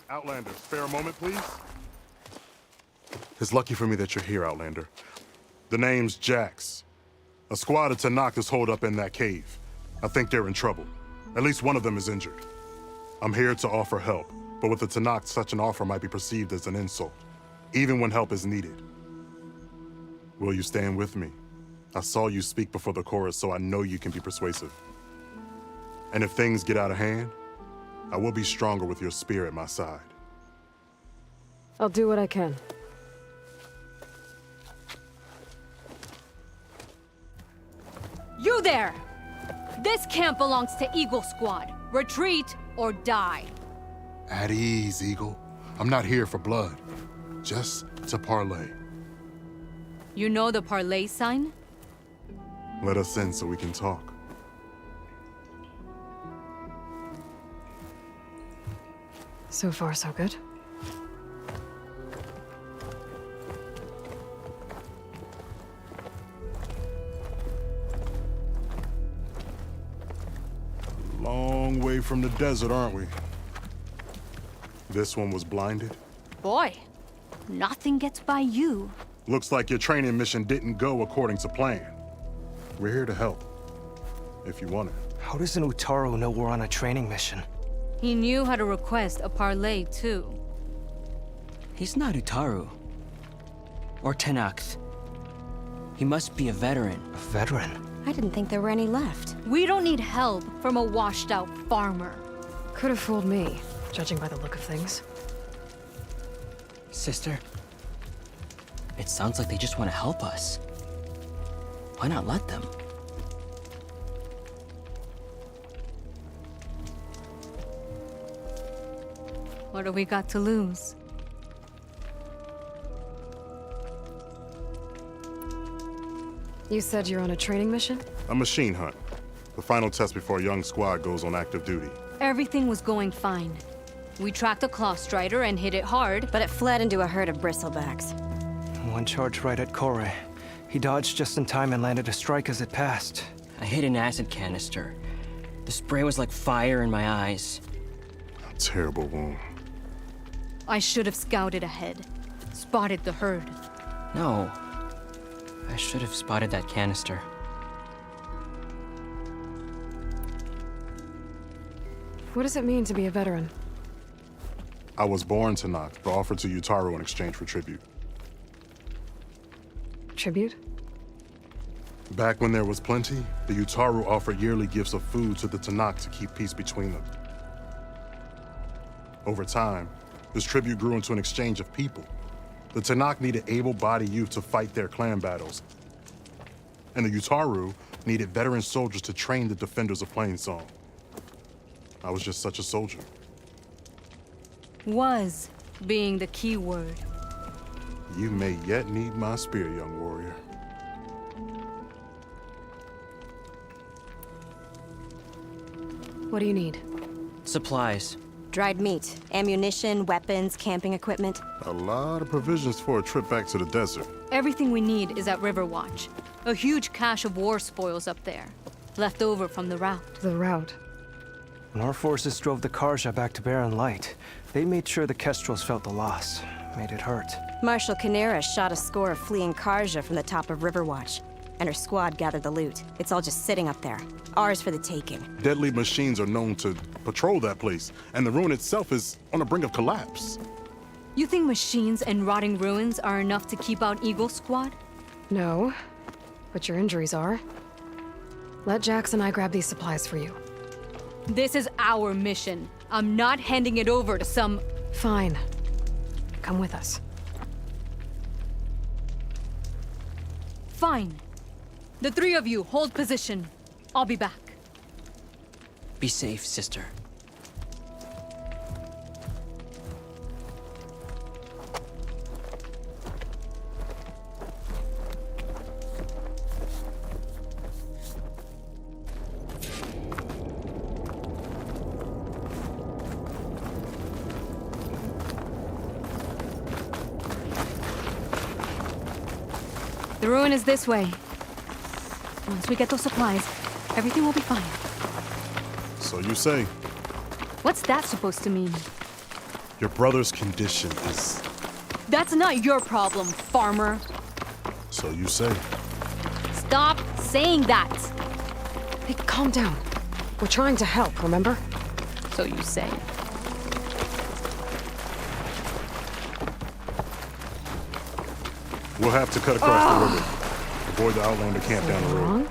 Outlander, spare a moment, please? It's lucky for me that you're here, Outlander. The name's Jax. A squad of Tanakh is holed up in that cave. I think they're in trouble. At least one of them is injured. I'm here to offer help, but with the Tanakh, such an offer might be perceived as an insult, even when help is needed. Will you stand with me? I saw you speak before the chorus, so I know you can be persuasive. And if things get out of hand, I will be stronger with your spear at my side. I'll do what I can. You there! This camp belongs to Eagle Squad. Retreat or die. At ease, Eagle. I'm not here for blood, just to parlay. You know the parlay sign? Let us in so we can talk. So far, so good. Long way from the desert, aren't we? This one was blinded. Boy, nothing gets by you. Looks like your training mission didn't go according to plan. We're here to help, if you want it. How does an Utaru know we're on a training mission? He knew how to request a parlay, too. He's not Utaru. Or Tanakh. He must be a veteran. A veteran? I didn't think there were any left. We don't need help from a washed-out farmer. Could have fooled me, judging by the look of things. Sister, it sounds like they just want to help us. Why not let them? What do we got to lose? You said you're on a training mission? A machine hunt. The final test before a young squad goes on active duty. Everything was going fine. We tracked a claw strider and hit it hard, But it fled into a herd of bristlebacks. One charge right at Kore. He dodged just in time and landed a strike as it passed. I hit an acid canister. The spray was like fire in my eyes. A terrible wound. I should have scouted ahead, spotted the herd. No. I should have spotted that canister. What does it mean to be a veteran? I was born Tanakh, but offered to Utaru in exchange for tribute. Tribute? Back when there was plenty, the Utaru offered yearly gifts of food to the Tanakh to keep peace between them. Over time, this tribute grew into an exchange of people. The Tanakh needed able-bodied youth to fight their clan battles, and the Utaru needed veteran soldiers to train the defenders of Plainsong. I was just such a soldier. Was being the key word. You may yet need my spear, young warrior. What do you need? Supplies. Dried meat, ammunition, weapons, camping equipment. A lot of provisions for a trip back to the desert. Everything we need is at Riverwatch. A huge cache of war spoils up there, left over from the rout. The route. When our forces drove the Karja back to Barren Light, they made sure the Kestrels felt the loss. Made it hurt. Marshal Canera shot a score of fleeing Karja from the top of Riverwatch, and her squad gathered the loot. It's all just sitting up there. Ours for the taking. Deadly machines are known to patrol that place, and the ruin itself is on the brink of collapse. You think machines and rotting ruins are enough to keep out Eagle Squad? No, but your injuries are. Let Jax and I grab these supplies for you. This is our mission. I'm not handing it over to some... Fine. Come with us. Fine. The three of you hold position. I'll be back. Be safe, sister. The ruin is this way. Once we get those supplies, everything will be fine. So you say. What's that supposed to mean? Your brother's condition is... That's not your problem, farmer. So you say. Stop saying that. Hey, calm down. We're trying to help, remember? So you say. We'll have to cut across the river. Avoid the Outlander camp down the road. Wrong?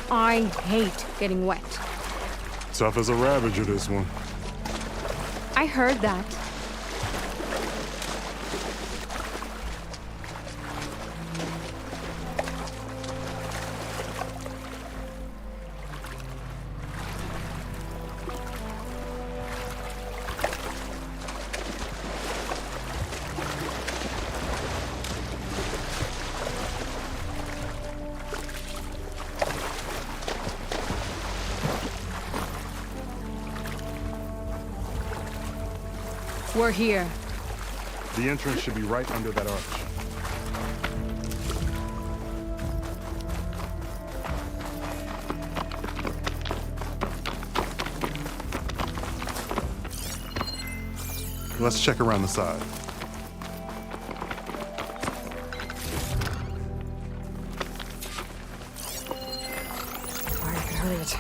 I hate getting wet. Tough as a ravager, this one. I heard that. We're here. The entrance should be right under that arch. Let's check around the side. Fire could hurt it.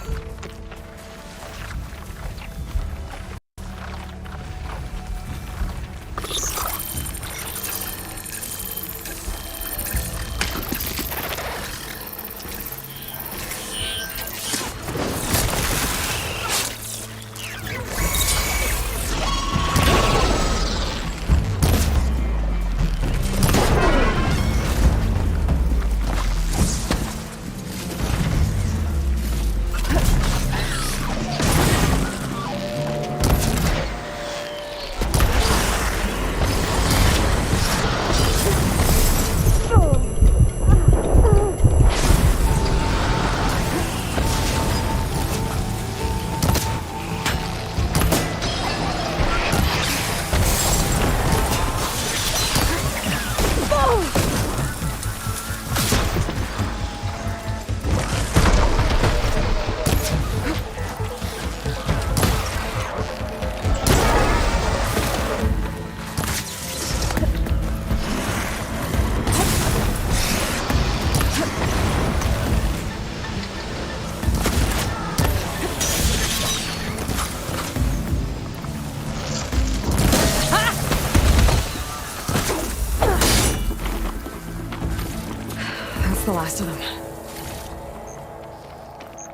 The last of them.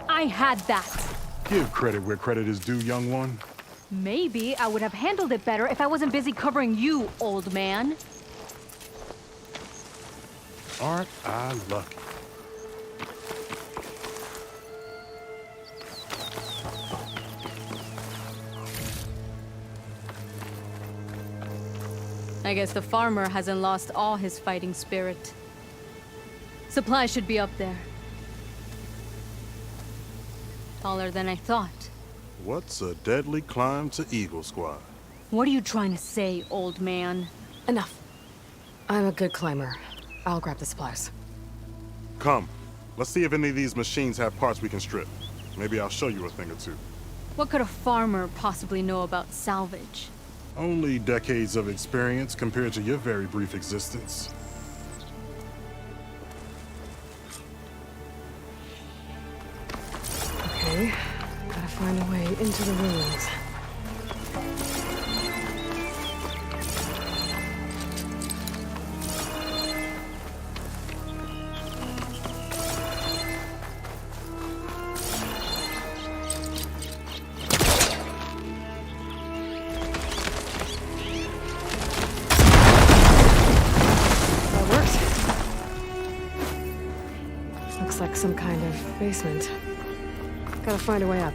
I had that. Give credit where credit is due, young one. Maybe I would have handled it better if I wasn't busy covering you, old man. Aren't I lucky? I guess the farmer hasn't lost all his fighting spirit. Supplies should be up there. Taller than I thought. What's a deadly climb to Eagle Squad? What are you trying to say, old man? Enough. I'm a good climber. I'll grab the supplies. Come, let's see if any of these machines have parts we can strip. Maybe I'll show you a thing or two. What could a farmer possibly know about salvage? Only decades of experience compared to your very brief existence. Okay, gotta find a way into the ruins. That worked. Looks like some kind of basement. Gotta find a way up.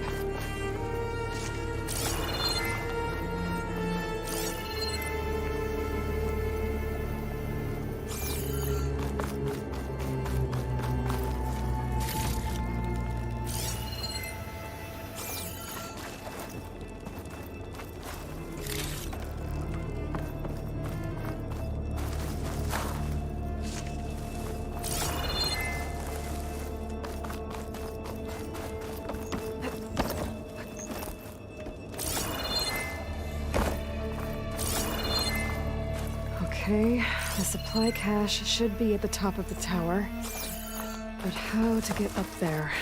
Okay, the supply cache should be at the top of the tower. But how to get up there?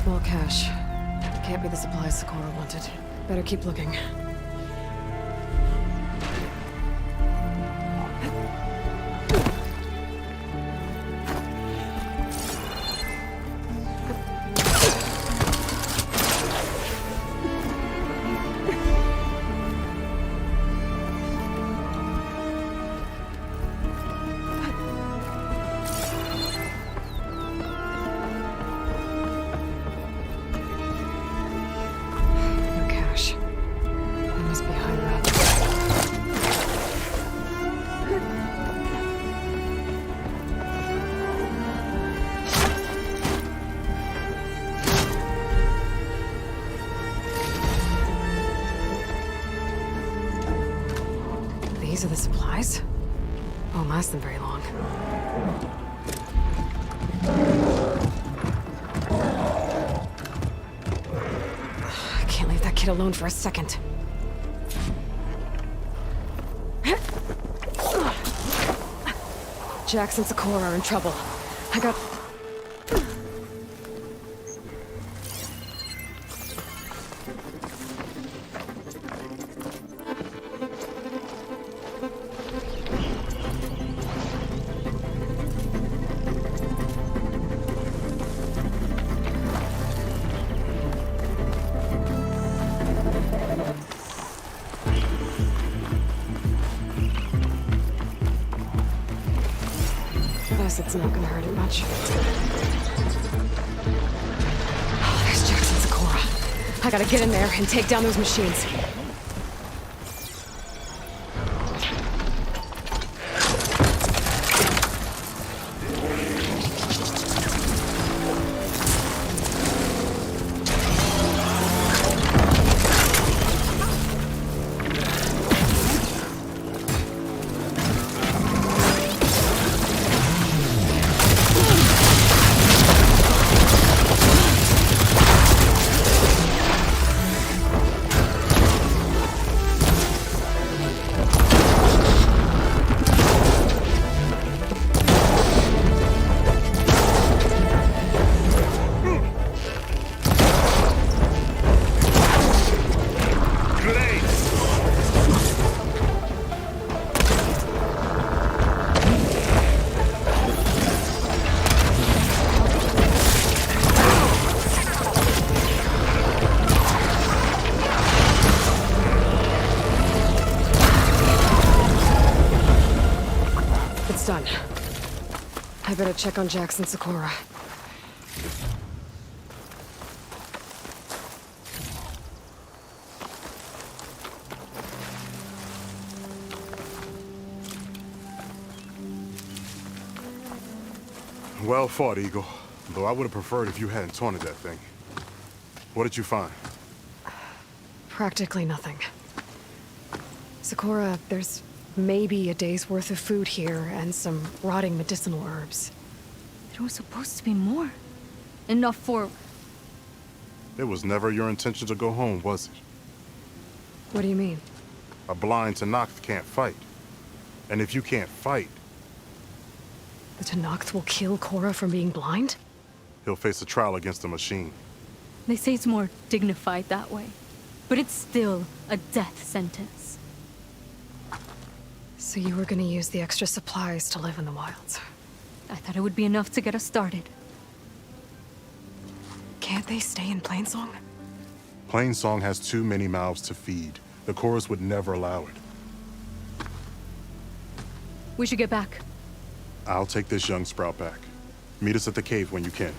Small cache. Can't be the supplies Socorro wanted. Better keep looking. These are the supplies? Won't last them very long. I can't leave that kid alone for a second. Jax and Socorro are in trouble. I got... It's not gonna hurt it much. Oh, there's Jax and Socorro. I gotta get in there and take down those machines. better check on Jax and Sakura. Well fought, Eagle. Though I would have preferred if you hadn't taunted that thing. What did you find? Practically nothing. Sakura, there's maybe a day's worth of food here and some rotting medicinal herbs. There was supposed to be more. Enough for... It was never your intention to go home, was it? What do you mean? A blind Tanakh can't fight. And if you can't fight, The Tanakh will kill Korra from being blind? he'll face a trial against the machine. They say it's more dignified that way. But it's still a death sentence. So you were gonna use the extra supplies to live in the wilds. I thought it would be enough to get us started. Can't they stay in Plainsong? Plainsong has too many mouths to feed. The chorus would never allow it. We should get back. I'll take this young sprout back. Meet us at the cave when you can.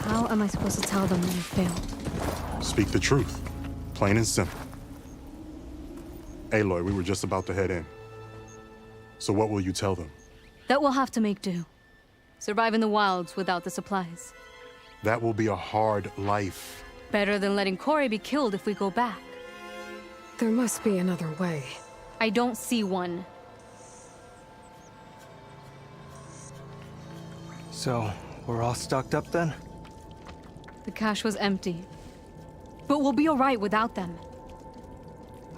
How am I supposed to tell them that I failed? Speak the truth. Plain and simple. Aloy, we were just about to head in. So what will you tell them? That we'll have to make do. Survive in the wilds without the supplies. That will be a hard life. Better than letting Corey be killed if we go back. There must be another way. I don't see one. So, we're all stocked up then? The cache was empty. But we'll be all right without them.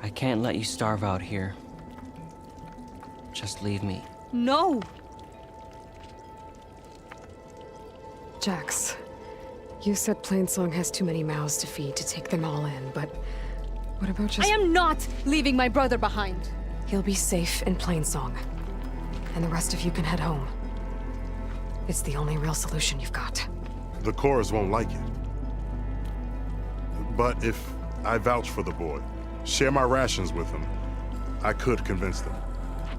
I can't let you starve out here. Just leave me. No! Jax, you said Plainsong has too many mouths to feed to take them all in, but what about just... I am not leaving my brother behind. He'll be safe in Plainsong, and the rest of you can head home. It's the only real solution you've got. The chorus won't like it. But if I vouch for the boy, share my rations with him, I could convince them.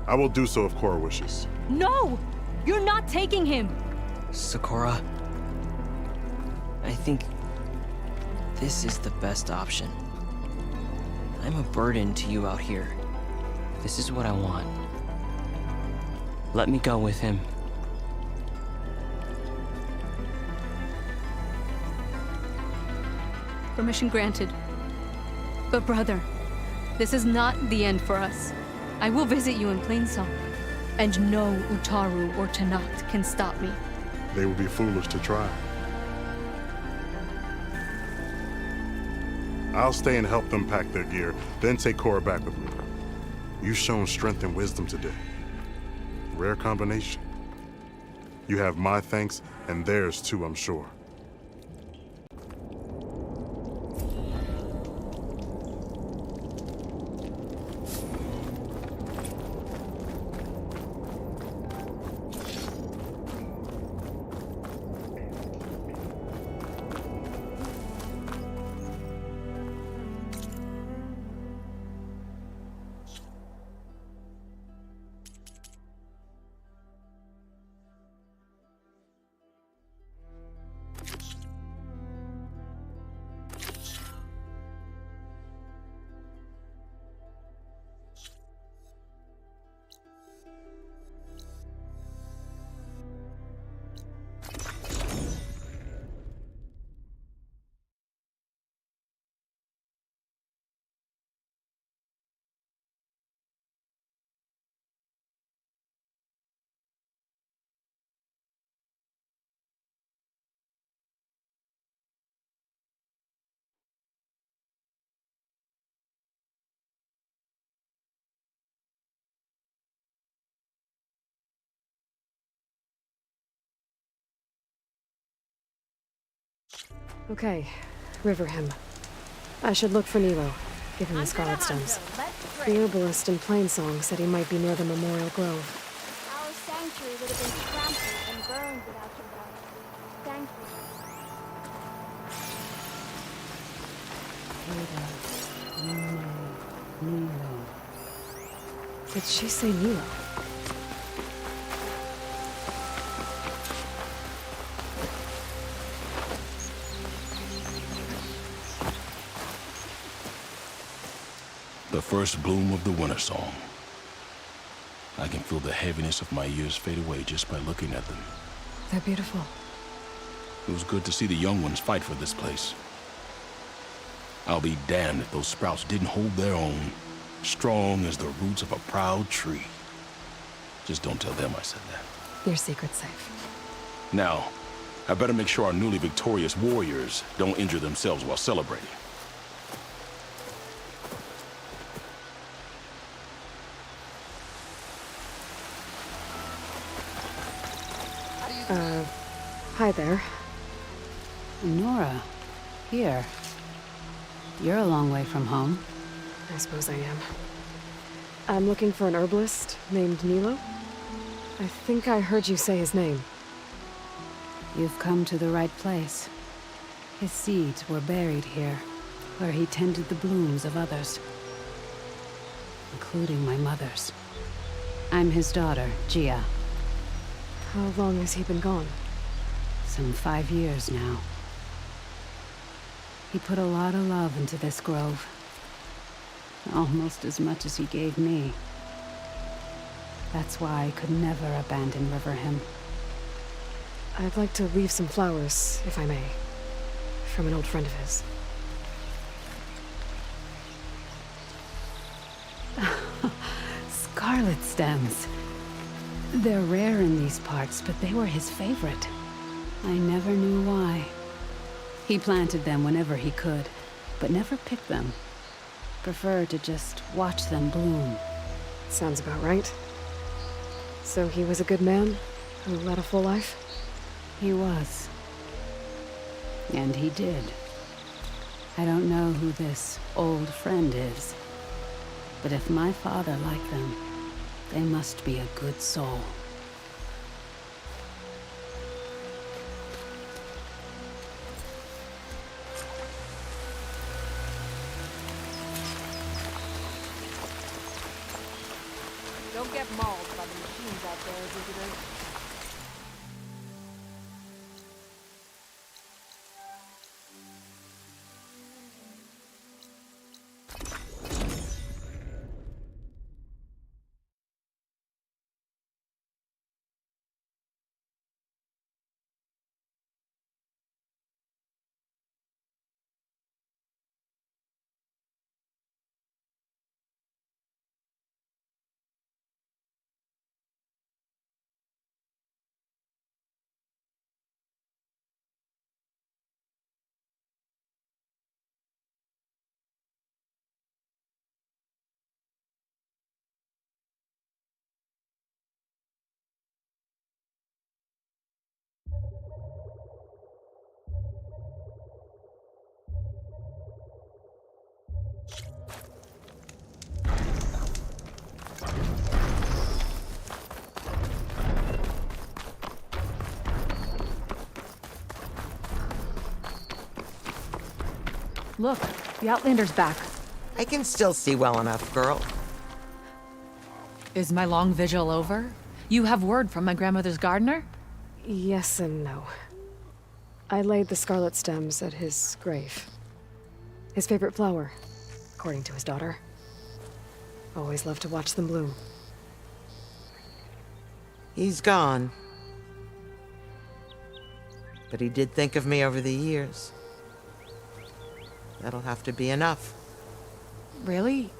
I will do so if Korra wishes. No! You're not taking him! Sakura, I think this is the best option. I'm a burden to you out here. This is what I want. Let me go with him. Permission granted. But brother, this is not the end for us. I will visit you in Plainsong. And no Utaru or Tanakh can stop me. They would be foolish to try. I'll stay and help them pack their gear, then take Korra back with me. You've shown strength and wisdom today. Rare combination. You have my thanks, and theirs too, I'm sure. Okay, Riverhim. I should look for Nilo, give him the scarlet stems. The herbalist in Plainsong said he might be near the Memorial Grove. Our sanctuary would have been trampled and burned without your help. Thank you. Nilo. Did she say Nilo? The first bloom of the winter song. I can feel the heaviness of my years fade away just by looking at them. They're beautiful. It was good to see the young ones fight for this place. I'll be damned if those sprouts didn't hold their own, strong as the roots of a proud tree. Just don't tell them I said that. Your secret's safe. Now, I better make sure our newly victorious warriors don't injure themselves while celebrating. Hi there. Nora, here. You're a long way from home. I suppose I am. I'm looking for an herbalist named Nilo. I think I heard you say his name. You've come to the right place. His seeds were buried here, where he tended the blooms of others, including my mother's. I'm his daughter, Gia. How long has he been gone? Some 5 years now. He put a lot of love into this grove. Almost as much as he gave me. That's why I could never abandon Riverhim. I'd like to leave some flowers, if I may. From an old friend of his. Scarlet stems. They're rare in these parts, but they were his favorite. I never knew why. He planted them whenever he could, but never picked them. Preferred to just watch them bloom. Sounds about right. So he was a good man who led a full life? He was. And he did. I don't know who this old friend is, but if my father liked them, they must be a good soul. Don't get mauled by the machines out there, visitors. Look, the Outlander's back. I can still see well enough, girl. Is my long vigil over? You have word from my grandmother's gardener? Yes and no. I laid the scarlet stems at his grave. His favorite flower, according to his daughter. Always loved to watch them bloom. He's gone. But he did think of me over the years. That'll have to be enough. Really?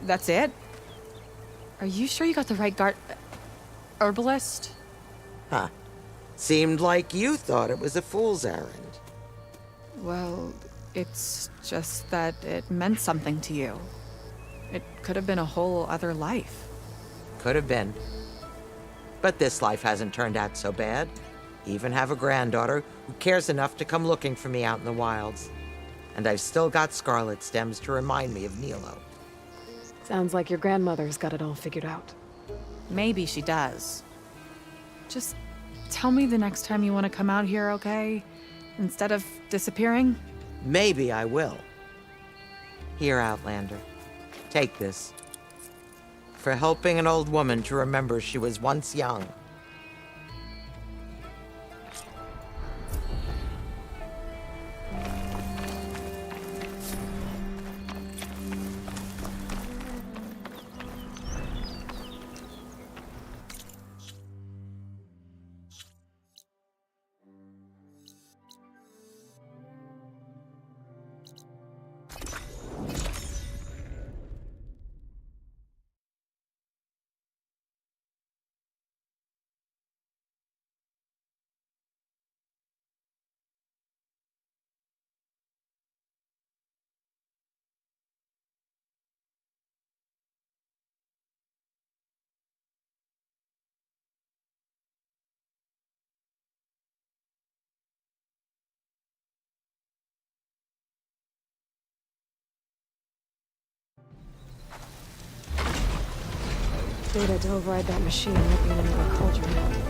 That's it? Are you sure you got the right herbalist? Huh. Seemed like you thought it was a fool's errand. Well, it's just that it meant something to you. It could have been a whole other life. Could have been. But this life hasn't turned out so bad. Even have a granddaughter who cares enough to come looking for me out in the wilds. And I've still got scarlet stems to remind me of Nilo. Sounds like your grandmother's got it all figured out. Maybe she does. Just tell me the next time you want to come out here, okay? Instead of disappearing? Maybe I will. Here, Outlander. Take this. For helping an old woman to remember she was once young. Data to override that machine might be in another cauldron.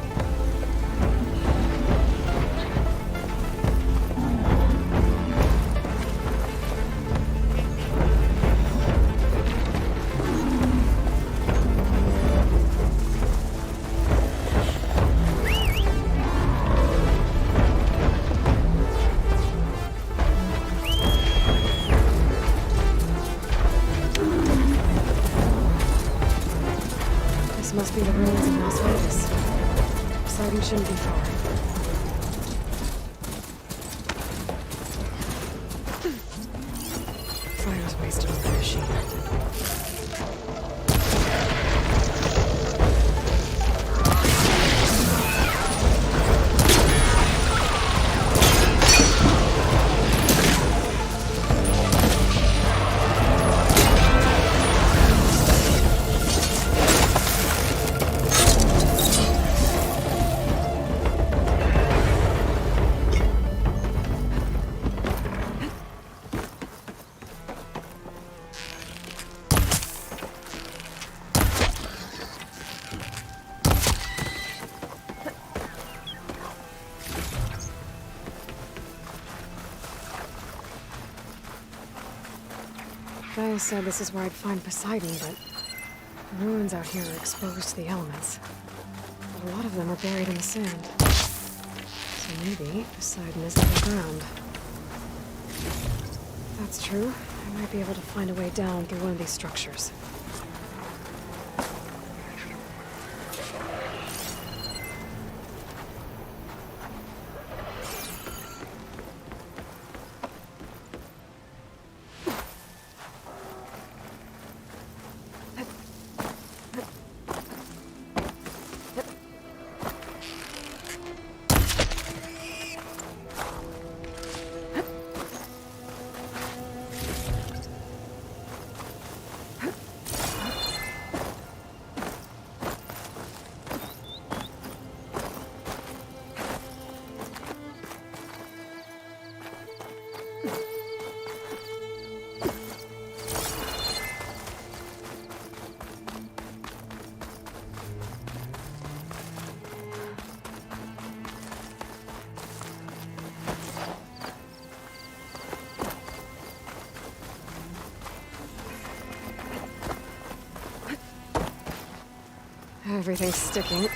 Must be the ruins of Las Vegas. Sighting shouldn't be far. Fire's wasted on the machine. Gaia said this is where I'd find Poseidon, but the ruins out here are exposed to the elements. But a lot of them are buried in the sand. So maybe Poseidon is underground. If that's true, I might be able to find a way down through one of these structures. Everything's sticking.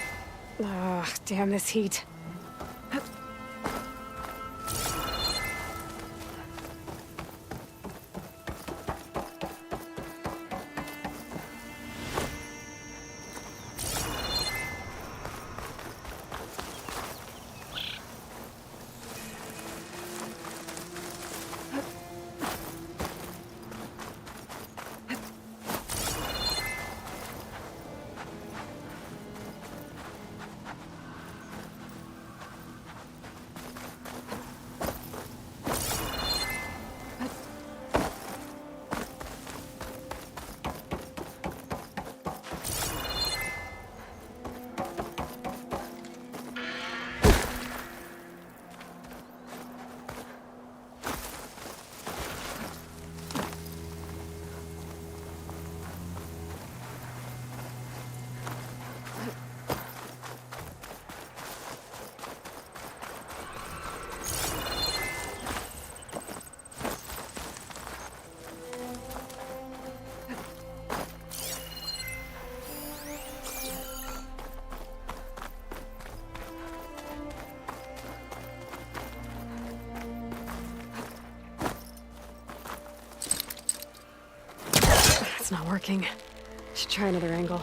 Ugh, damn this heat. working. Should try another angle.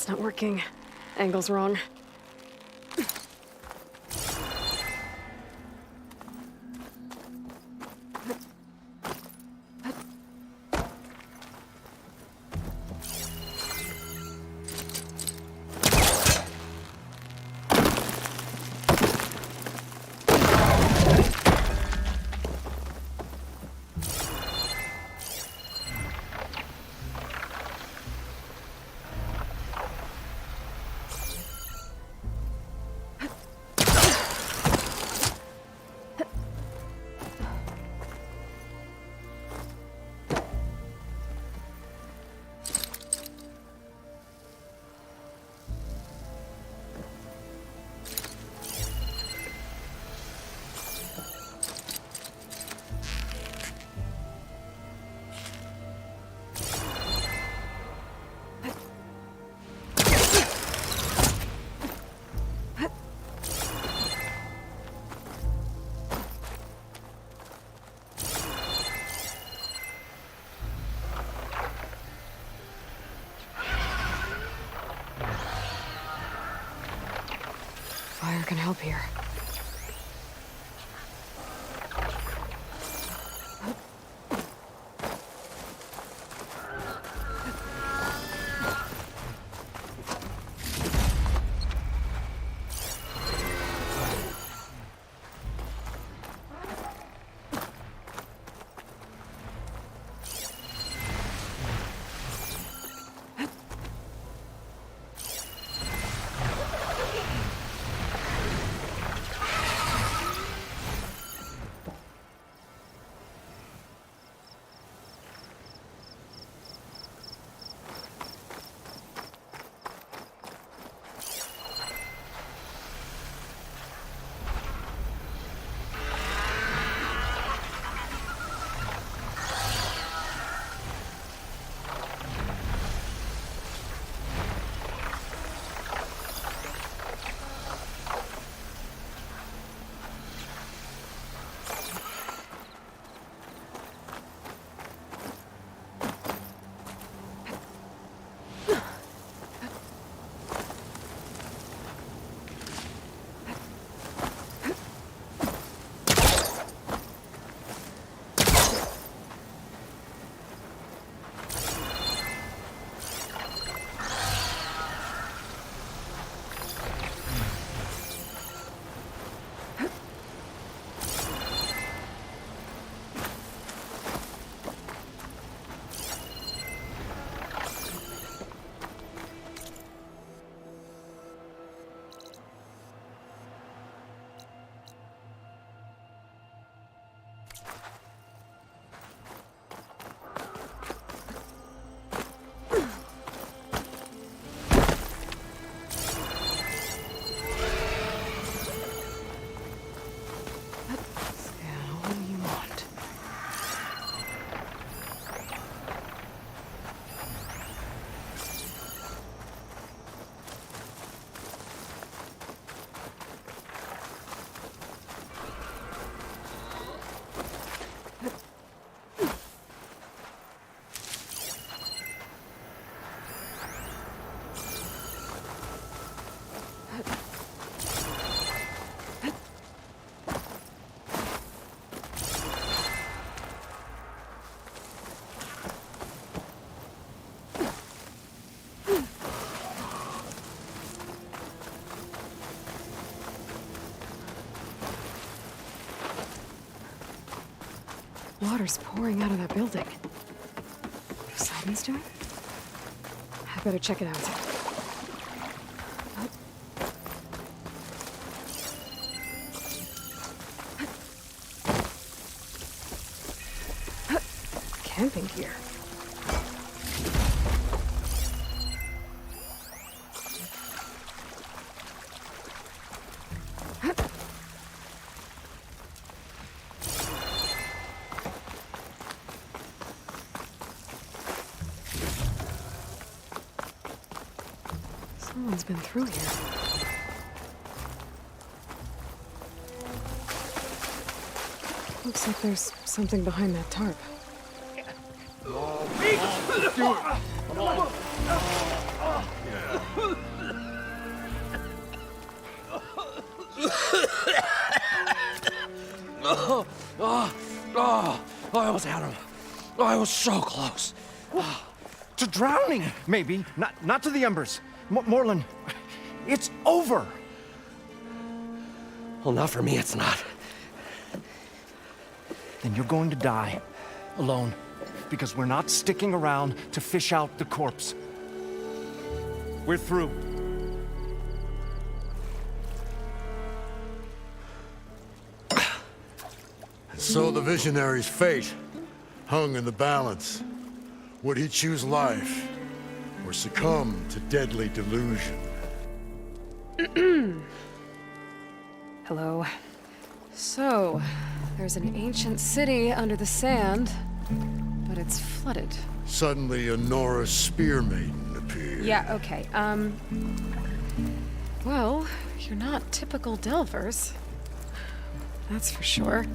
Not working. Angle's wrong. Fire can help here. Water's pouring out of that building. Poseidon's doing? I better check it out. Camping gear. Someone's been through here. Looks like there's something behind that tarp. I almost had him. I was so close. To drowning, maybe. Not to the embers. Morlund, it's over. Well, not for me, it's not. Then you're going to die. Alone. Because we're not sticking around to fish out the corpse. We're through. So the visionary's fate hung in the balance. Would he choose life or succumb to deadly delusion? Hello. So, there's an ancient city under the sand, but it's flooded. Suddenly, a Norse spear maiden appeared. Yeah, okay. Well, you're not typical Delvers. That's for sure.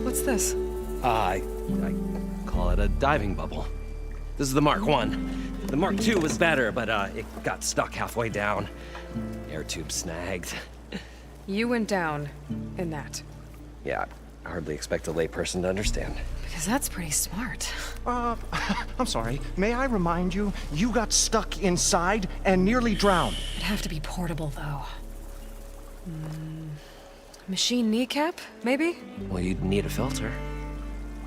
What's this? I call it a diving bubble. This is the Mark 1. The Mark 2 was better, but it got stuck halfway down. Air tube snagged. You went down in that. Yeah, I hardly expect a layperson to understand. Because that's pretty smart. I'm sorry. May I remind you, you got stuck inside and nearly drowned. It'd have to be portable, though. Machine kneecap, maybe? Well, you'd need a filter.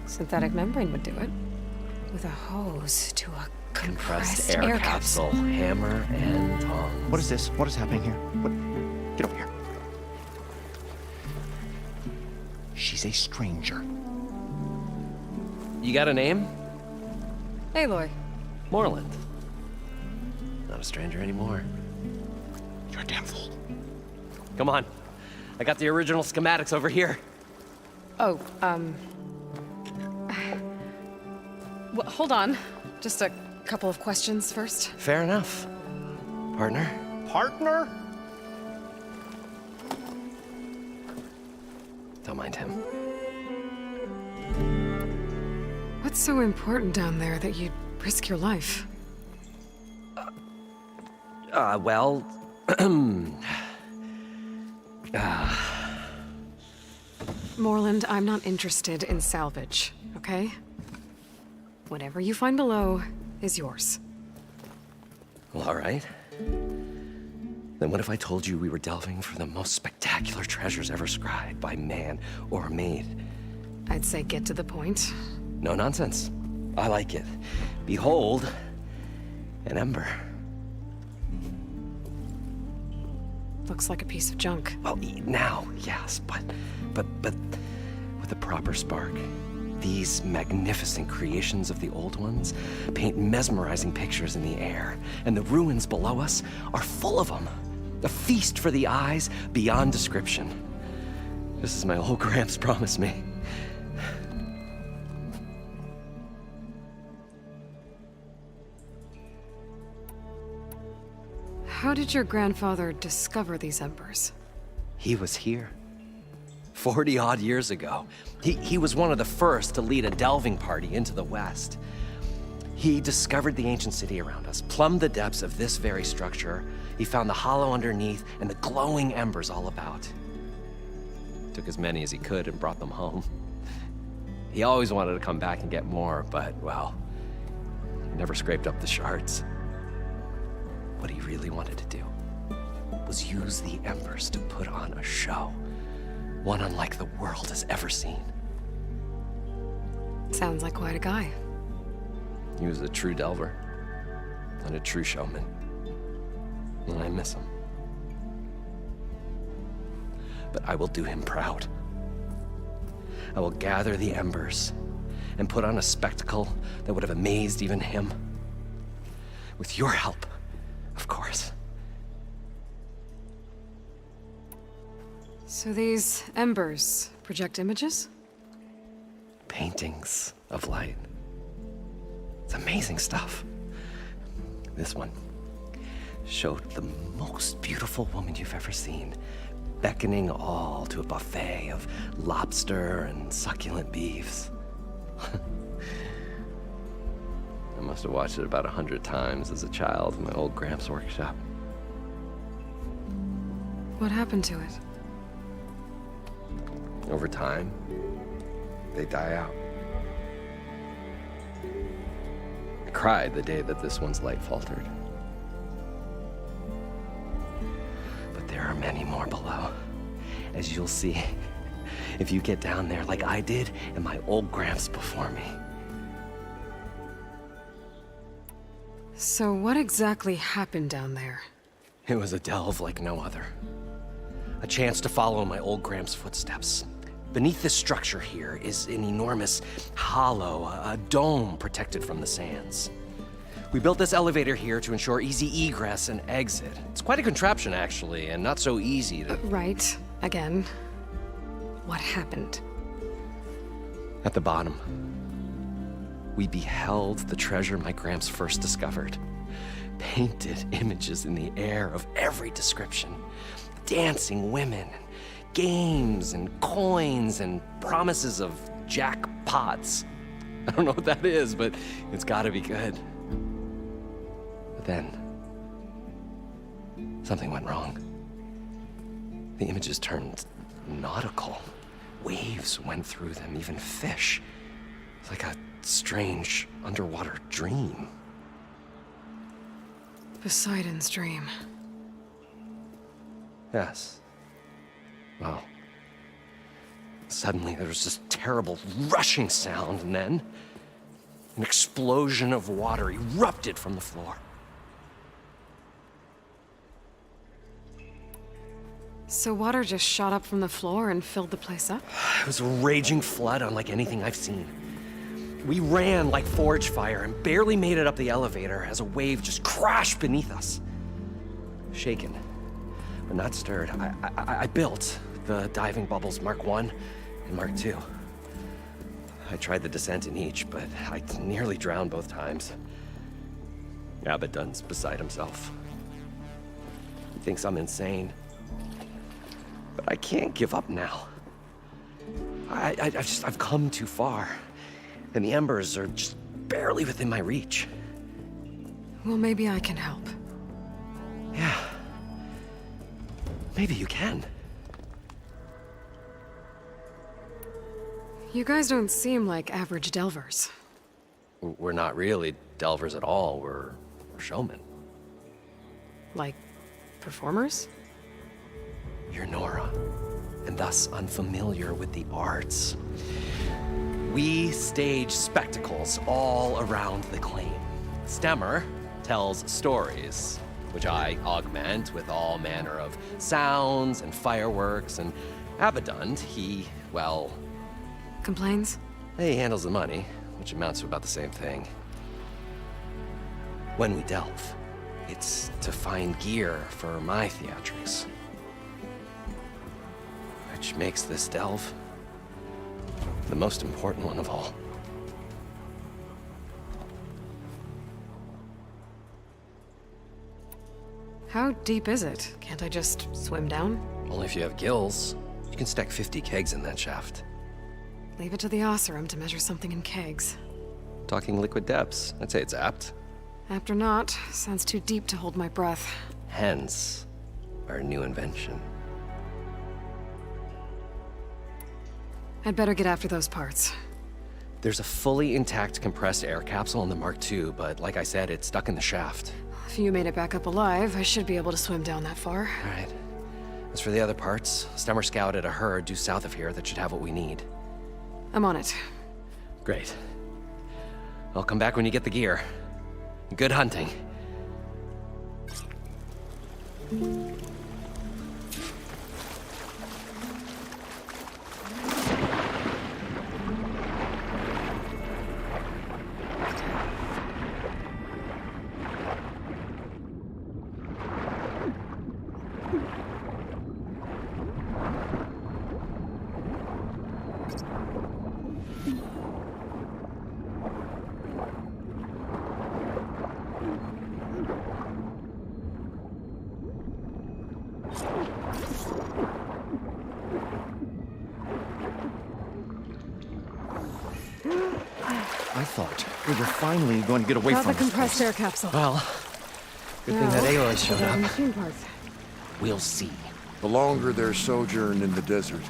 Synthetic membrane would do it. With a hose to a compressed air capsule. Hammer and tongs. What is this? What is happening here? What? Get over here. She's a stranger. You got a name? Aloy. Moreland. Not a stranger anymore. You're a damn fool. Come on. I got the original schematics over here. Oh, well, hold on. Just a couple of questions first. Fair enough. Partner? Partner? Don't mind him. What's so important down there that you'd risk your life? Well... Moreland, I'm not interested in salvage, okay? Whatever you find below is yours. Well, all right. Then what if I told you we were delving for the most spectacular treasures ever scribed by man or maid? I'd say get to the point. No nonsense. I like it. Behold, an ember. Looks like a piece of junk. Well, now, yes, but with a proper spark. These magnificent creations of the old ones paint mesmerizing pictures in the air, and the ruins below us are full of them. A feast for the eyes beyond description. This is my old Gramps promised me. How did your grandfather discover these embers? He was here. 40-odd years ago. He was one of the first to lead a delving party into the West. He discovered the ancient city around us, plumbed the depths of this very structure. He found the hollow underneath and the glowing embers all about. Took as many as he could and brought them home. He always wanted to come back and get more, but, well, he never scraped up the shards. What he really wanted to do was use the embers to put on a show. One unlike the world has ever seen. Sounds like quite a guy. He was a true delver and a true showman. And I miss him. But I will do him proud. I will gather the embers and put on a spectacle that would have amazed even him. With your help, of course. So these embers project images? Paintings of light. It's amazing stuff. This one showed the most beautiful woman you've ever seen, beckoning all to a buffet of lobster and succulent beefs. I must have watched it about 100 times as a child in my old Gramps' workshop. What happened to it? Over time, they die out. I cried the day that this one's light faltered. But there are many more below, as you'll see if you get down there like I did and my old Gramps before me. So what exactly happened down there? It was a delve like no other. A chance to follow my old Gramps' footsteps. Beneath this structure here is an enormous hollow, a dome protected from the sands. We built this elevator here to ensure easy egress and exit. It's quite a contraption, actually, and not so easy to... Right. Again. What happened? At the bottom, we beheld the treasure my Gramps first discovered. Painted images in the air of every description. Dancing women, games and coins and promises of jackpots. I don't know what that is, but it's gotta be good. But then, something went wrong. The images turned nautical. Waves went through them, even fish. It's like a strange underwater dream. Poseidon's dream. Yes. Well, suddenly there was this terrible rushing sound, and then an explosion of water erupted from the floor. So water just shot up from the floor and filled the place up? It was a raging flood unlike anything I've seen. We ran like forge fire and barely made it up the elevator as a wave just crashed beneath us. Shaken, but not stirred, I built the diving bubbles Mark I and Mark II. I tried the descent in each, but I nearly drowned both times. Abaddon's beside himself. He thinks I'm insane. But I can't give up now. I've come too far. And the embers are just barely within my reach. Well, maybe I can help. Yeah. Maybe you can. You guys don't seem like average delvers. We're not really delvers at all. We're showmen. Like, performers? You're Nora, and thus unfamiliar with the arts. We stage spectacles all around the claim. Stemmer tells stories, which I augment with all manner of sounds and fireworks, and Abaddon, he, well... Complains? He handles the money, which amounts to about the same thing. When we delve, it's to find gear for my theatrics. Which makes this delve the most important one of all. How deep is it? Can't I just swim down? Only if you have gills. You can stack 50 kegs in that shaft. Leave it to the Osserum to measure something in kegs. Talking liquid depths, I'd say it's apt. Apt or not, sounds too deep to hold my breath. Hence, our new invention. I'd better get after those parts. There's a fully intact compressed air capsule in the Mark II, but like I said, it's stuck in the shaft. If you made it back up alive, I should be able to swim down that far. All right. As for the other parts, Stemmer scouted a herd due south of here that should have what we need. I'm on it. Great. I'll come back when you get the gear. Good hunting. I thought we were finally going to get away Got from the this compressed place. air capsule. Well, good thing that Aloy showed up. Machine parts. We'll see. The longer their sojourn in the desert,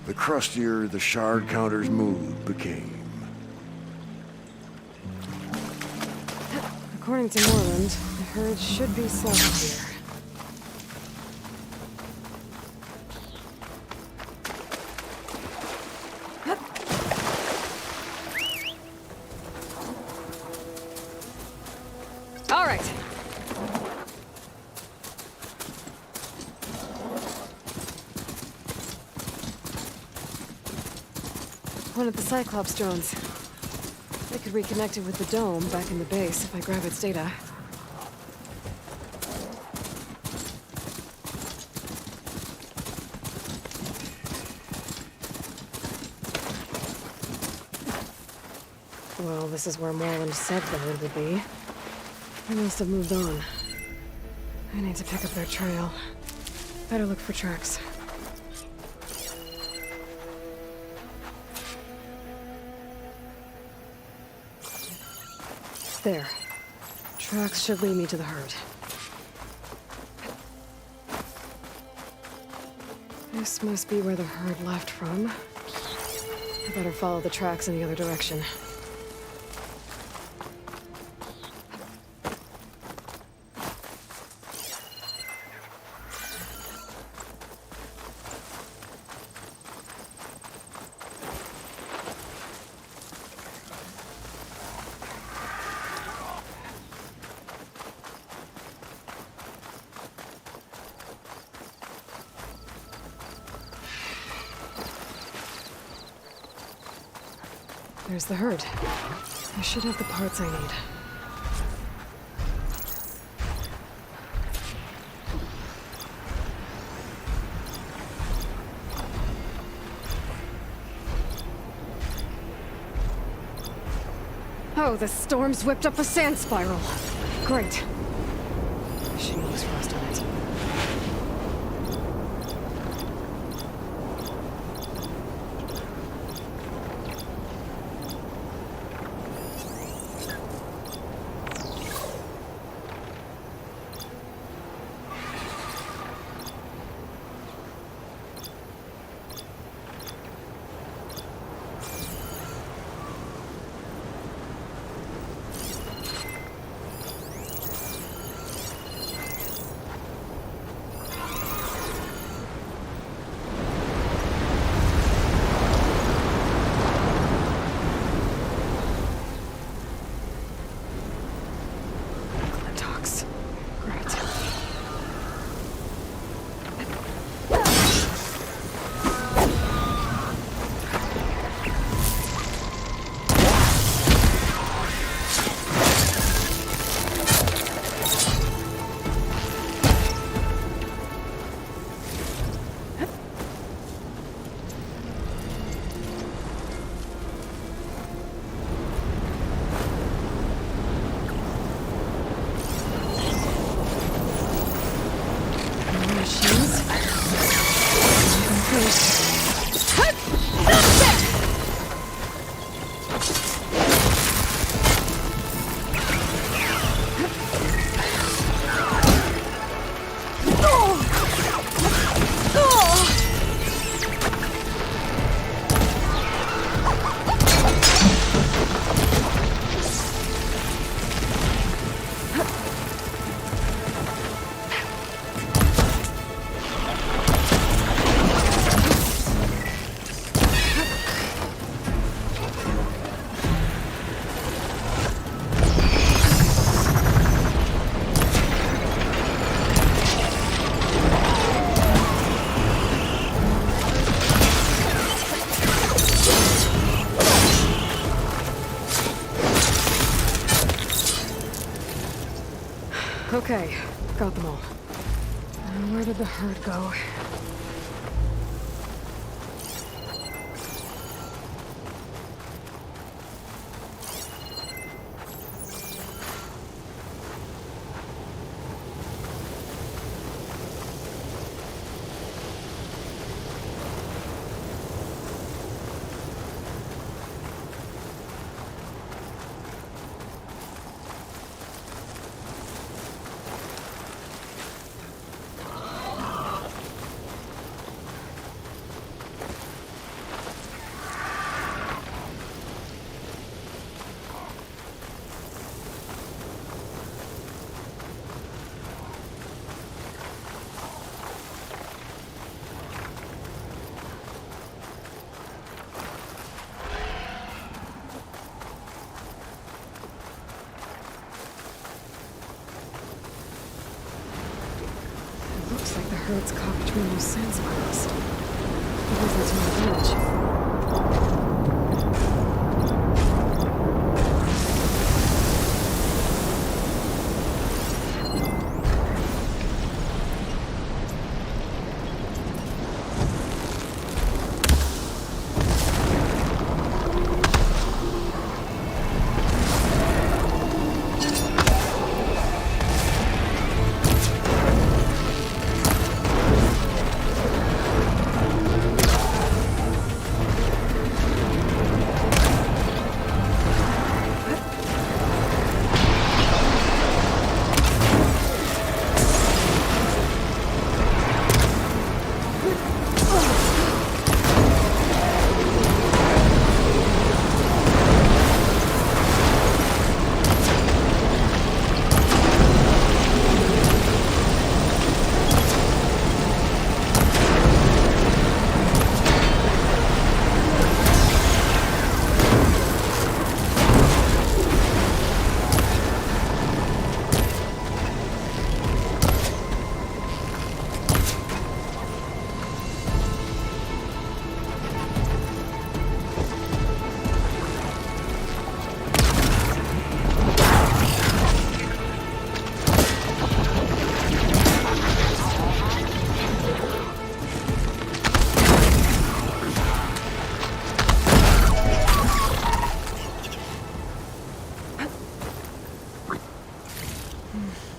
the crustier the shard counter's mood became. According to Moreland, the herd should be south of here. All right. One of the Cyclops drones. I could reconnect it with the dome back in the base if I grab its data. Well, this is where Moreland said the herd would be. They must have moved on. I need to pick up their trail. Better look for tracks. There. Tracks should lead me to the herd. This must be where the herd left from. I better follow the tracks in the other direction. There's the herd. I should have the parts I need. Oh, the storm's whipped up a sand spiral. Great. I shouldn't use frost on it. Okay, got them all. And where did the herd go? Looks like the herd's caught between those sand spirals. It wasn't to my village.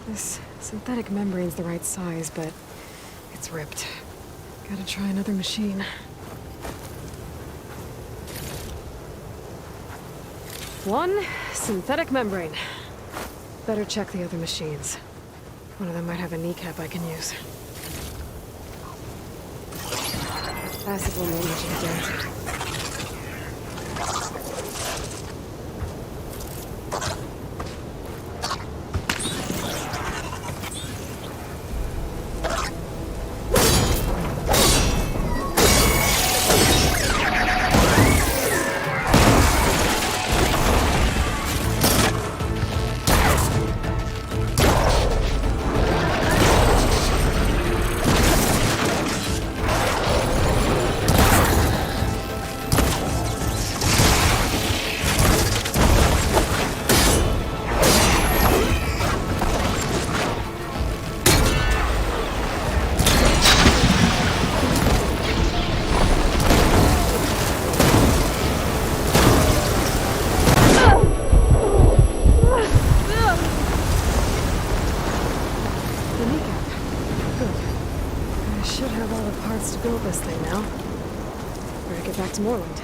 This synthetic membrane's the right size, but it's ripped. Gotta try another machine. One synthetic membrane. Better check the other machines. One of them might have a kneecap I can use. Acid won't make much of a dent. Moreland.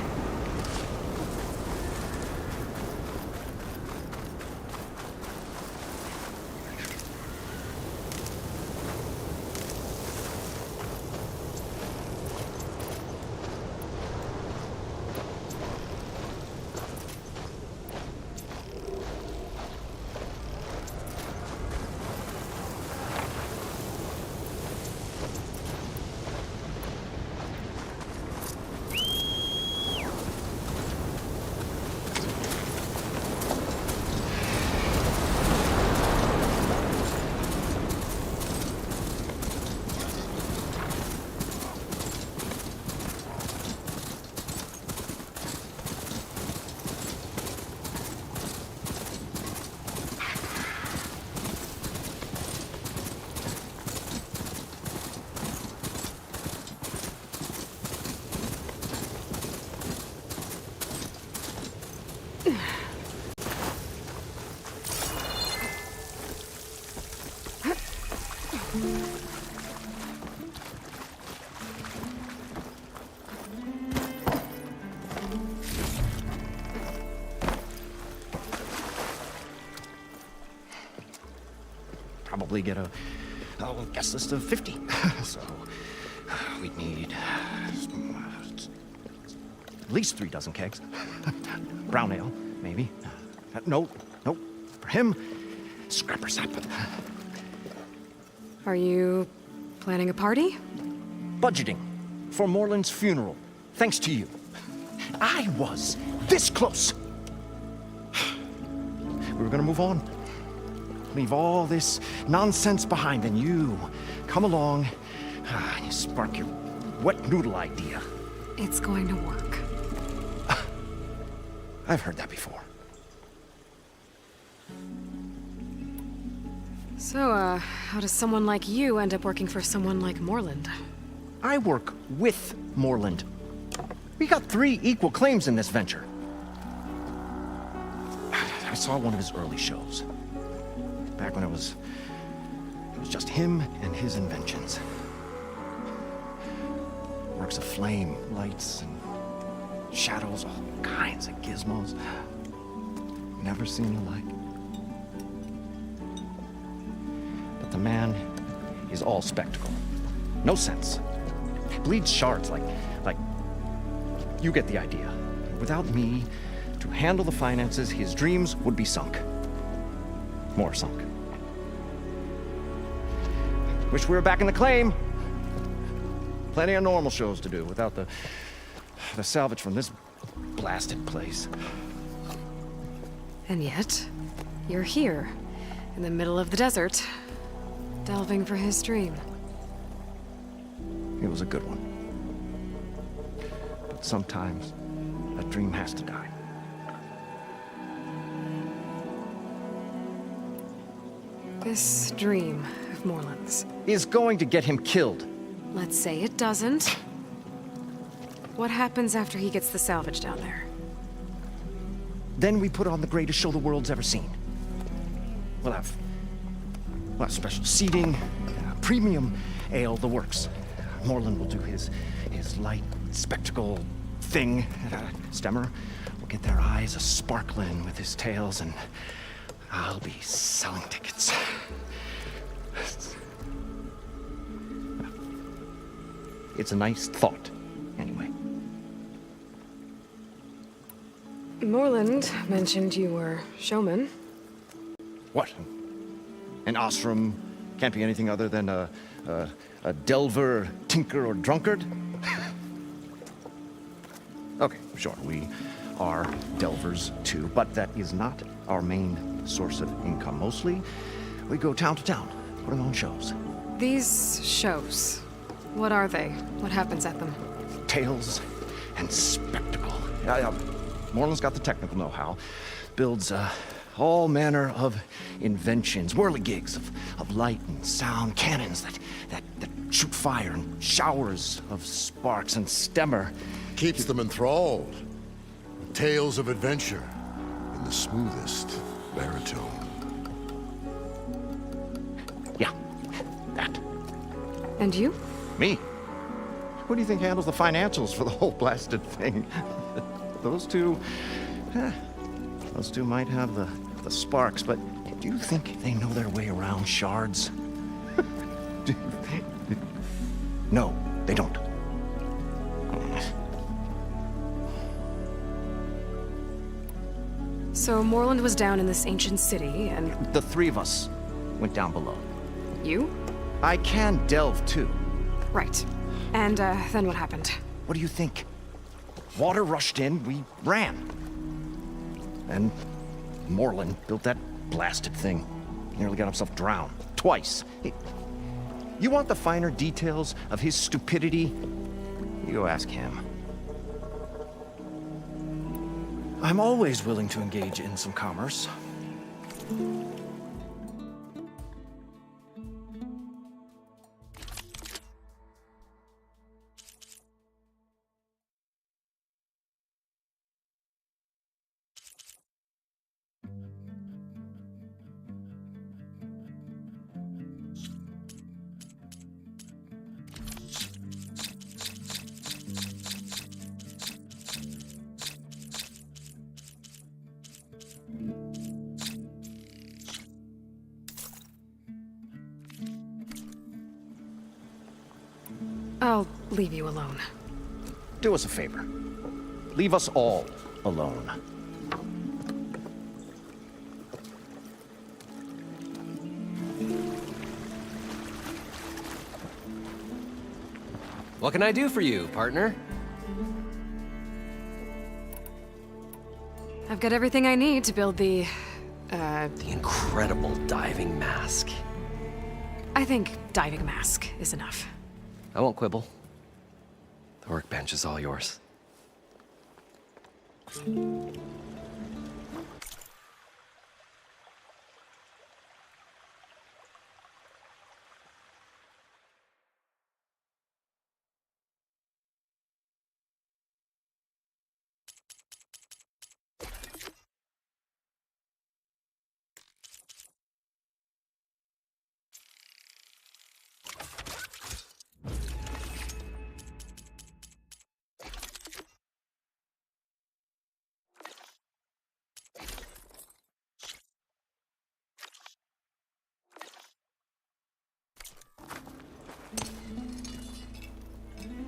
Probably get a guest list of 50. So we'd need at least 3 dozen kegs. Brown ale, maybe. No. For him, scrapper sap. Are you planning a party? Budgeting for Moreland's funeral, thanks to you. I was this close. We were gonna move on. Leave all this nonsense behind, and you come along and you spark your wet noodle idea. It's going to work. I've heard that before. So, how does someone like you end up working for someone like Moreland? I work with Moreland. We got 3 equal claims in this venture. I saw one of his early shows. Back when it was just him and his inventions. Works of flame, lights, and shadows, all kinds of gizmos. Never seen the like. But the man is all spectacle. No sense. Bleeds shards like you get the idea. Without me to handle the finances, his dreams would be sunk. More sunk. Wish we were back in the claim. Plenty of normal shows to do without the salvage from this blasted place. And yet, you're here, in the middle of the desert, delving for his dream. It was a good one. But sometimes, a dream has to die. This dream of Moreland's is going to get him killed. Let's say it doesn't. What happens after he gets the salvage down there? Then we put on the greatest show the world's ever seen. We'll have special seating, premium ale, the works. Moreland will do his light spectacle thing. Stemmer will get their eyes a-sparkling with his tales, and I'll be selling tickets. It's a nice thought, anyway. Moreland mentioned you were showman. What? An ostrom can't be anything other than a delver, tinker, or drunkard? Okay, sure, we are delvers too, but that is not our main source of income. Mostly, we go town to town, putting on shows. These shows, what are they? What happens at them? Tales and spectacle. Moreland's got the technical know-how. Builds all manner of inventions, whirligigs of light and sound, cannons that shoot fire, and showers of sparks, and Stemmer keeps them enthralled. Tales of adventure in the smoothest baritone. Yeah, that. And you? Me? Who do you think handles the financials for the whole blasted thing? Those two might have the sparks, but do you think they know their way around shards? No, they don't. So Moreland was down in this ancient city, and... The 3 of us went down below. You? I can delve, too. Right. And, then what happened? What do you think? Water rushed in, we ran. And Moreland built that blasted thing. Nearly got himself drowned. Twice. You want the finer details of his stupidity? You go ask him. I'm always willing to engage in some commerce. I'll leave you alone. Do us a favor. Leave us all alone. What can I do for you, partner? I've got everything I need to build the incredible diving mask. I think diving mask is enough. I won't quibble. The workbench is all yours.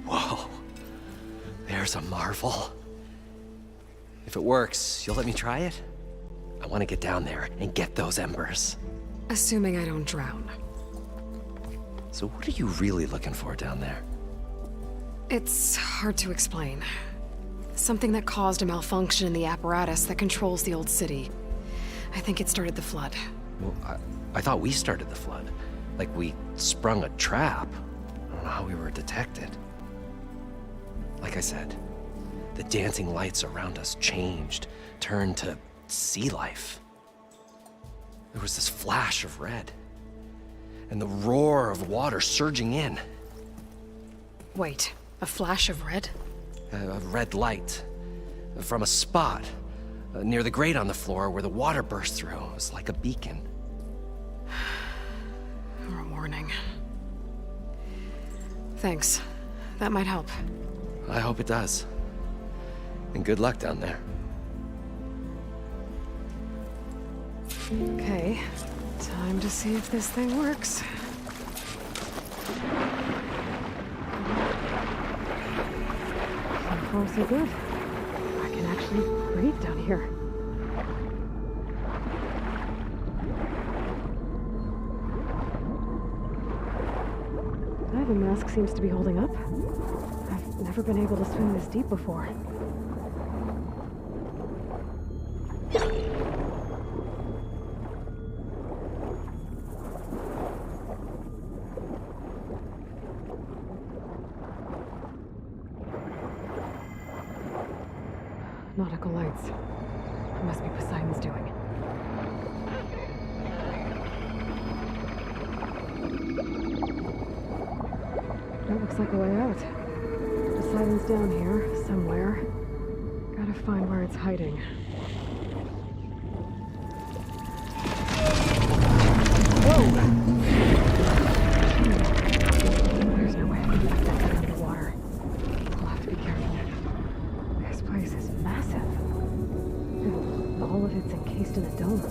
Whoa, there's a marvel. If it works, you'll let me try it? I want to get down there and get those embers. Assuming I don't drown. So what are you really looking for down there? It's hard to explain. Something that caused a malfunction in the apparatus that controls the old city. I think it started the flood. Well, I thought we started the flood. Like we sprung a trap. I don't know how we were detected. Like I said, the dancing lights around us changed, turned to sea life. There was this flash of red, and the roar of water surging in. Wait, a flash of red? A red light from a spot near the grate on the floor where the water burst through. It was like a beacon. Or a warning. Thanks. That might help. I hope it does. And good luck down there. Okay, time to see if this thing works. So far, so good. I can actually breathe down here. Diving mask seems to be holding up. I've never been able to swim this deep before. Nautical lights. It must be Poseidon's doing. That looks like a way out. Poseidon's down here, somewhere. Gotta find where it's hiding. There's no way I can get that underwater. I'll have to be careful. This place is massive. And all of it's encased in a dome.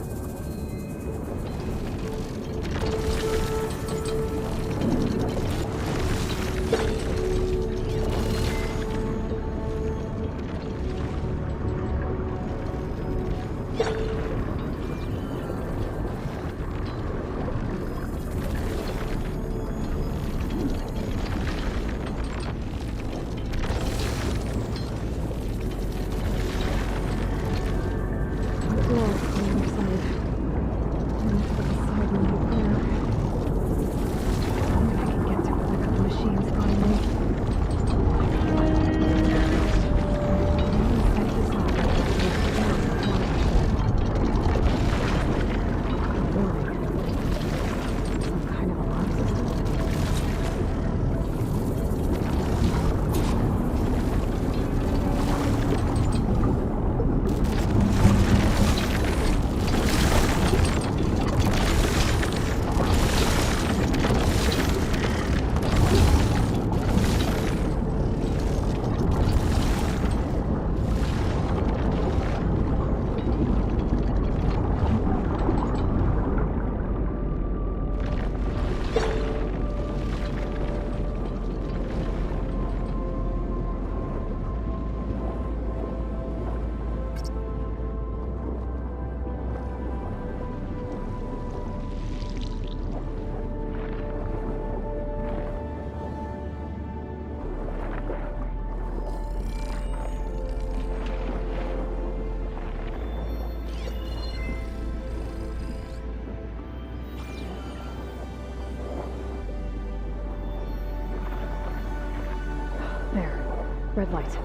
Red light.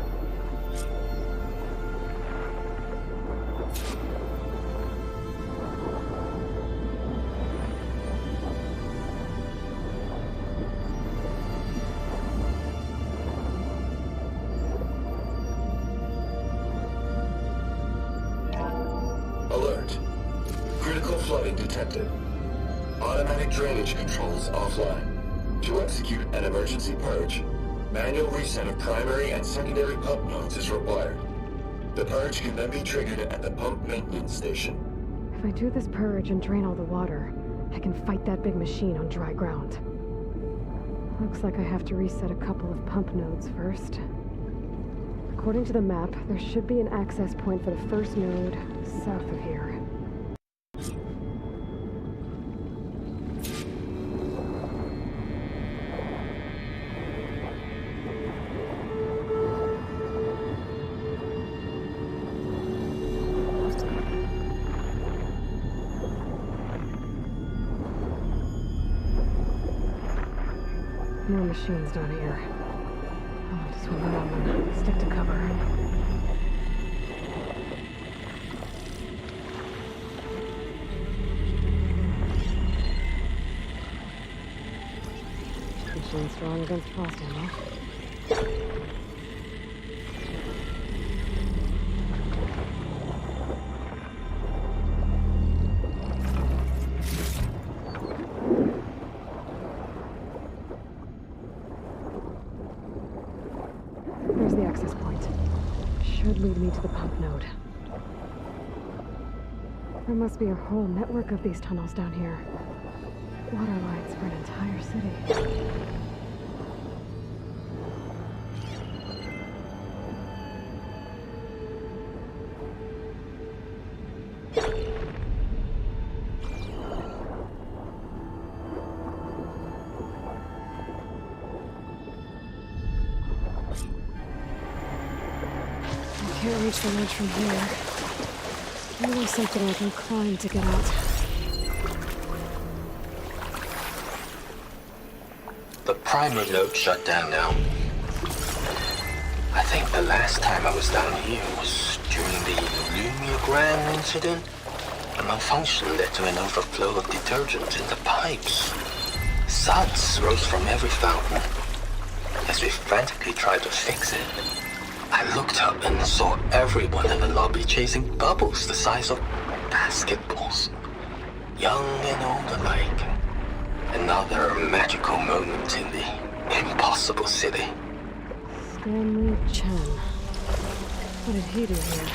Alert. Critical flooding detected. Automatic drainage controls offline. To execute an emergency purge, manual reset of primary and secondary pump nodes is required. The purge can then be triggered at the pump maintenance station. If I do this purge and drain all the water, I can fight that big machine on dry ground. Looks like I have to reset a couple of pump nodes first. According to the map, there should be an access point for the first node south of here. More machines down here. I want to swim around them. Stick to cover. Machine strong against frosting, huh? There's the access point. Should lead me to the pump node. There must be a whole network of these tunnels down here. Water lines for an entire city. I can't reach the ledge from here. Maybe something I can climb to get out. The primary node shut down now. I think the last time I was down here was during the Lumiogram incident. A malfunction led to an overflow of detergent in the pipes. Suds rose from every fountain. As we frantically tried to fix it, I looked up and saw everyone in the lobby chasing bubbles the size of basketballs. Young and old alike. Another magical moment in the impossible city. Stanley Chen. What did he do here?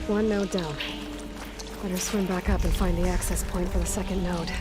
One node down. Better swim back up and find the access point for the second node.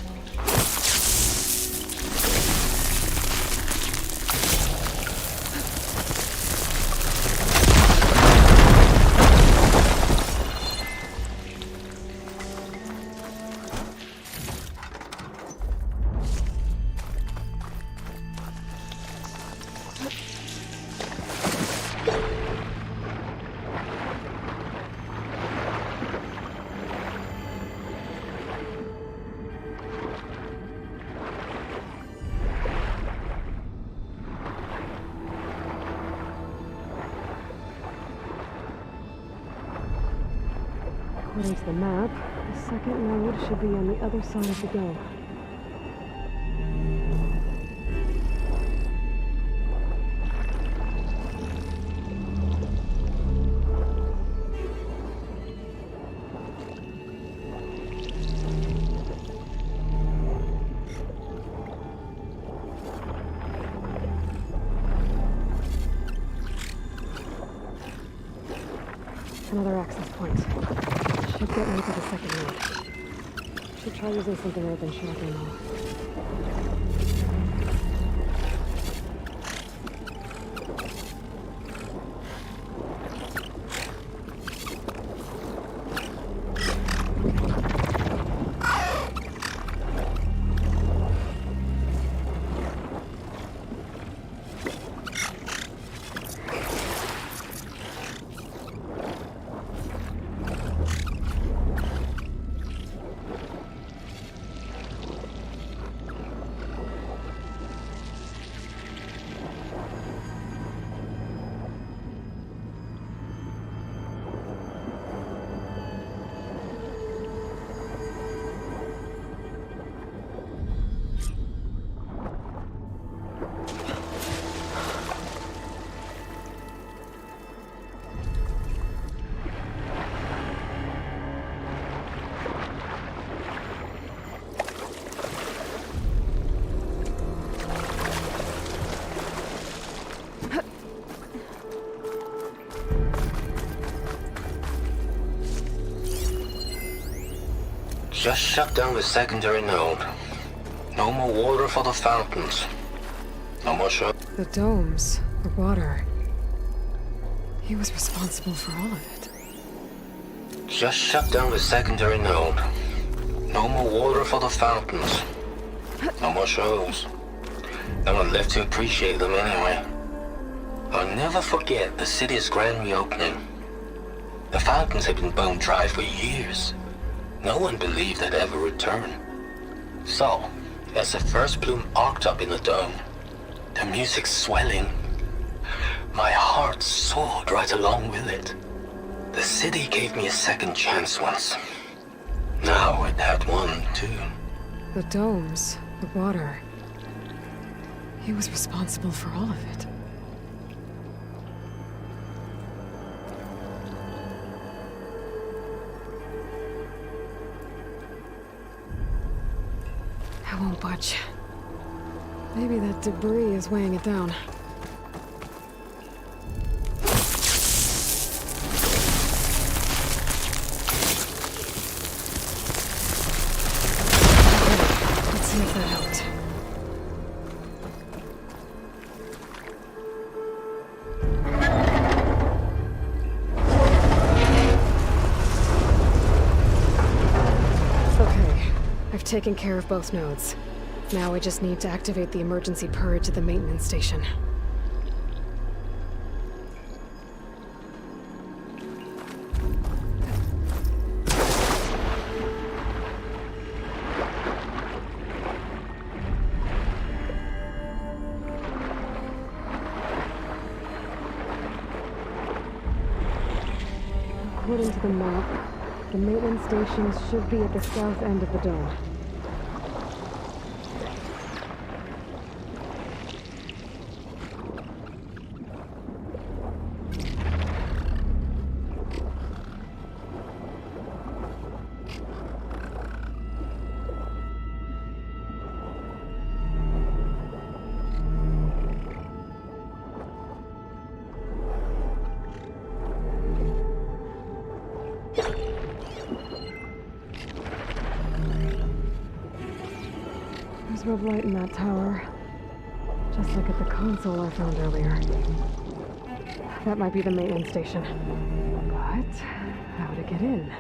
According to the map, the second node should be on the other side of the dome. Another access point. Should get me to the second node. Should try using something other than shock ammo. Just shut down the secondary node. No more water for the fountains. No more show. The domes, the water. He was responsible for all of it. Just shut down the secondary node. No more water for the fountains. No more shows. No one left to appreciate them anyway. I'll never forget the city's grand reopening. The fountains had been bone dry for years. No one believed they'd ever return. So, as the first bloom arced up in the dome, the music swelling, my heart soared right along with it. The city gave me a second chance once. Now it had one, too. The domes, the water. He was responsible for all of it. I won't budge. Maybe that debris is weighing it down. Let's see if that helped. Okay, I've taken care of both nodes. Now I just need to activate the emergency purge at the maintenance station. According to the map, the maintenance stations should be at the south end of the dome. There's red light in that tower, just like at the console I found earlier. That might be the maintenance station. But how to get in?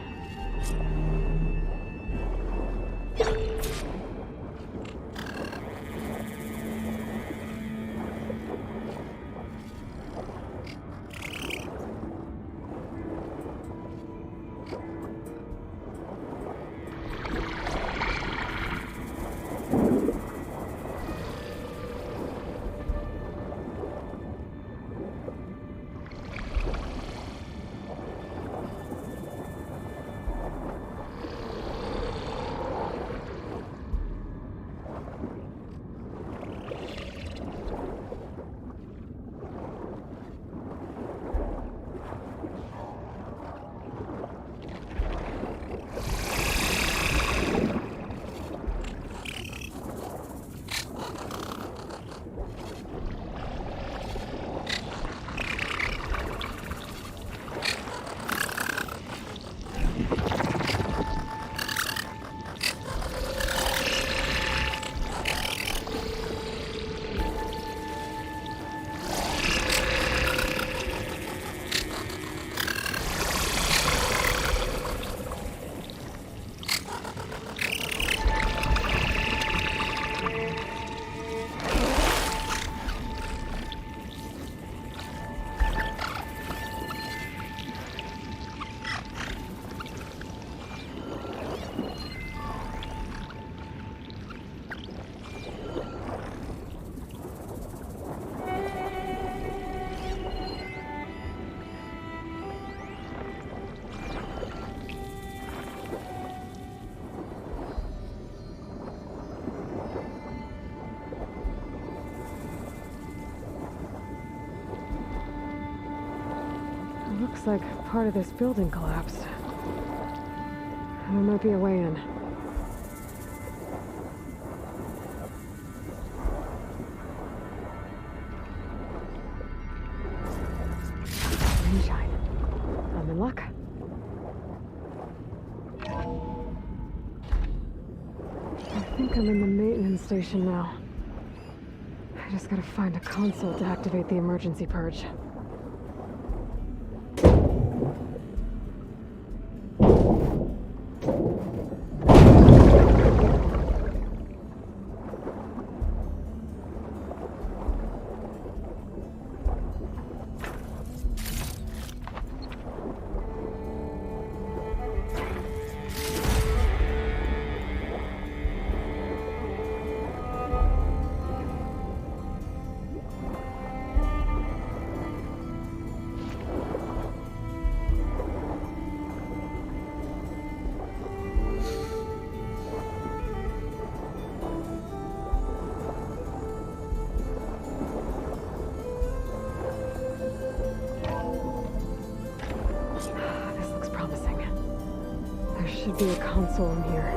Looks like part of this building collapsed. There might be a way in. Moonshine. I'm in luck. I think I'm in the maintenance station now. I just gotta find a console to activate the emergency purge. Should be a console in here.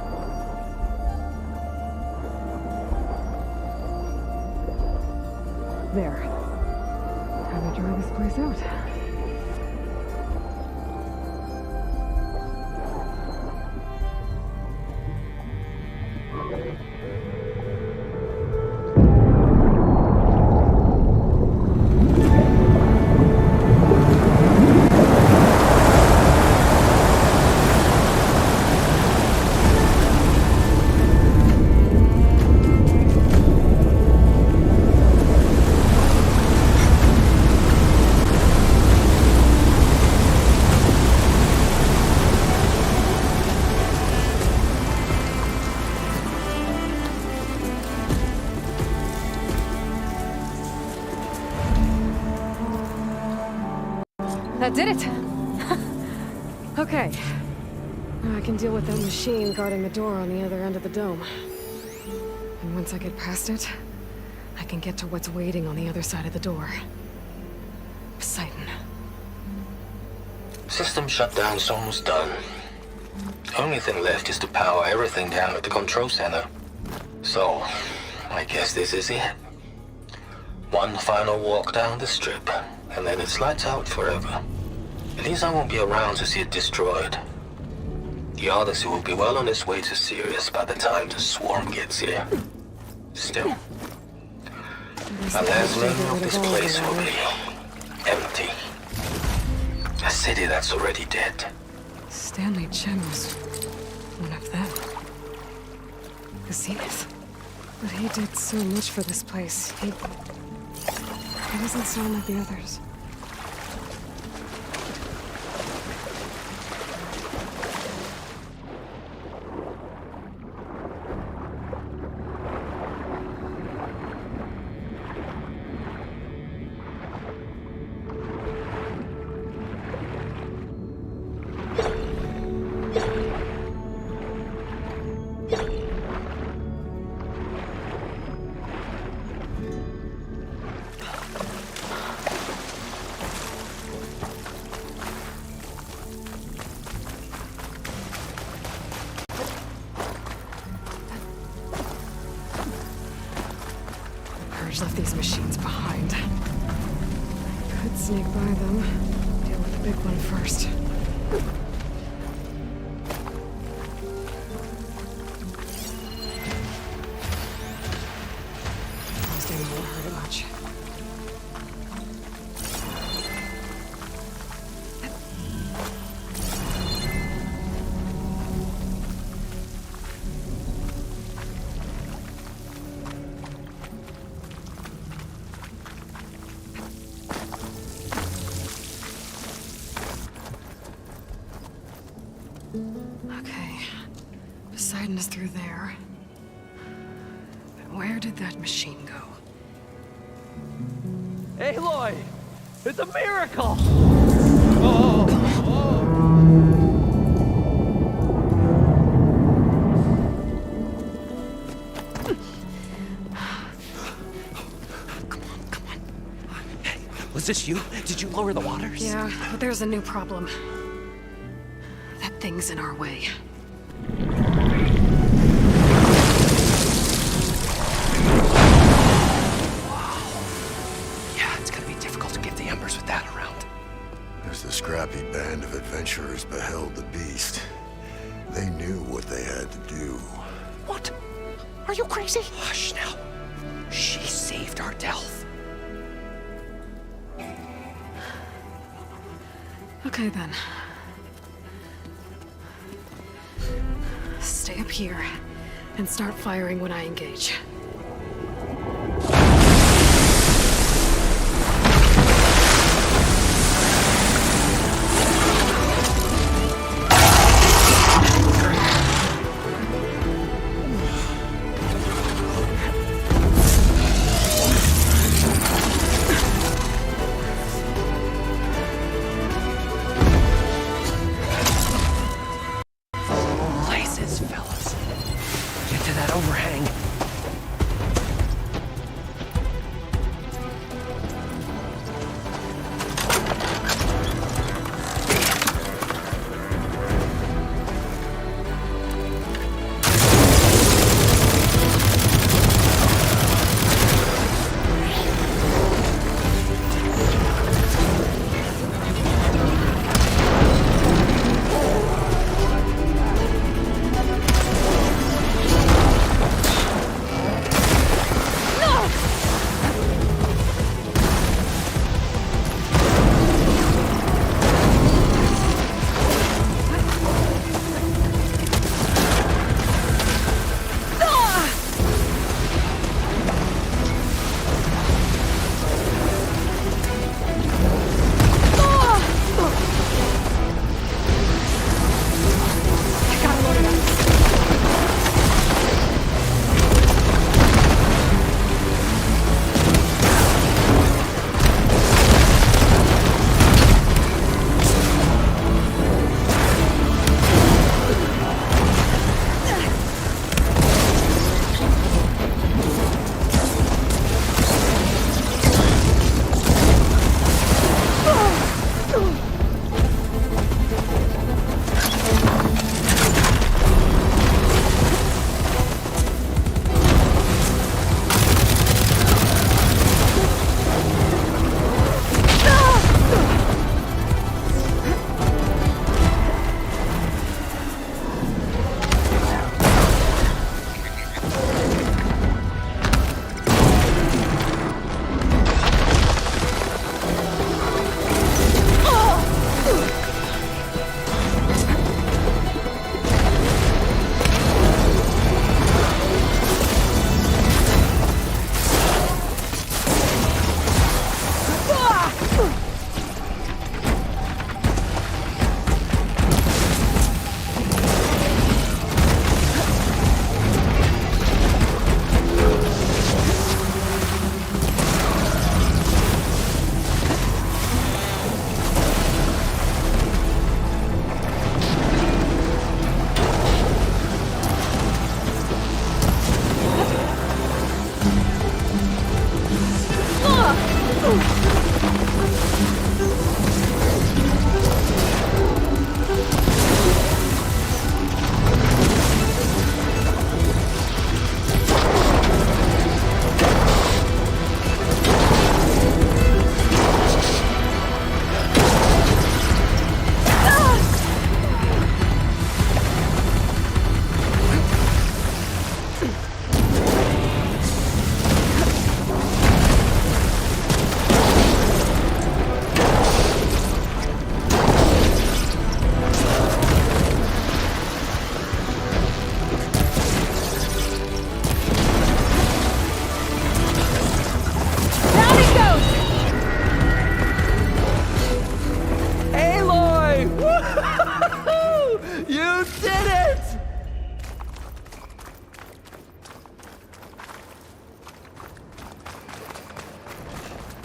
There. Time to try this place out. That did it! Okay. Now I can deal with that machine guarding the door on the other end of the dome. And once I get past it, I can get to what's waiting on the other side of the door. Poseidon. System shutdown's almost done. Only thing left is to power everything down at the control center. So, I guess this is it. One final walk down the strip, and then it's lights out forever. At least I won't be around to see it destroyed. The Odyssey will be well on its way to Sirius by the time the swarm gets here. Still, my last memory of this place will be empty. A city that's already dead. Stanley Chen was one of them. The Zenith. But he did so much for this place. He doesn't sound like the others. Left these machines behind. I could sneak by them. Deal with the big one first. Almost any won't hurt it much. Okay, Poseidon is through there. But where did that machine go? Aloy! It's a miracle! Let's Was this you? Did you lower the waters? Yeah, but there's a new problem. That thing's in our way. Yeah, it's gonna be difficult to get the embers with that around. As the scrappy band of adventurers beheld the beast, they knew what they had to do. What? Are you crazy? Hush now. She saved our Delph. Okay then. Stay up here and start firing when I engage.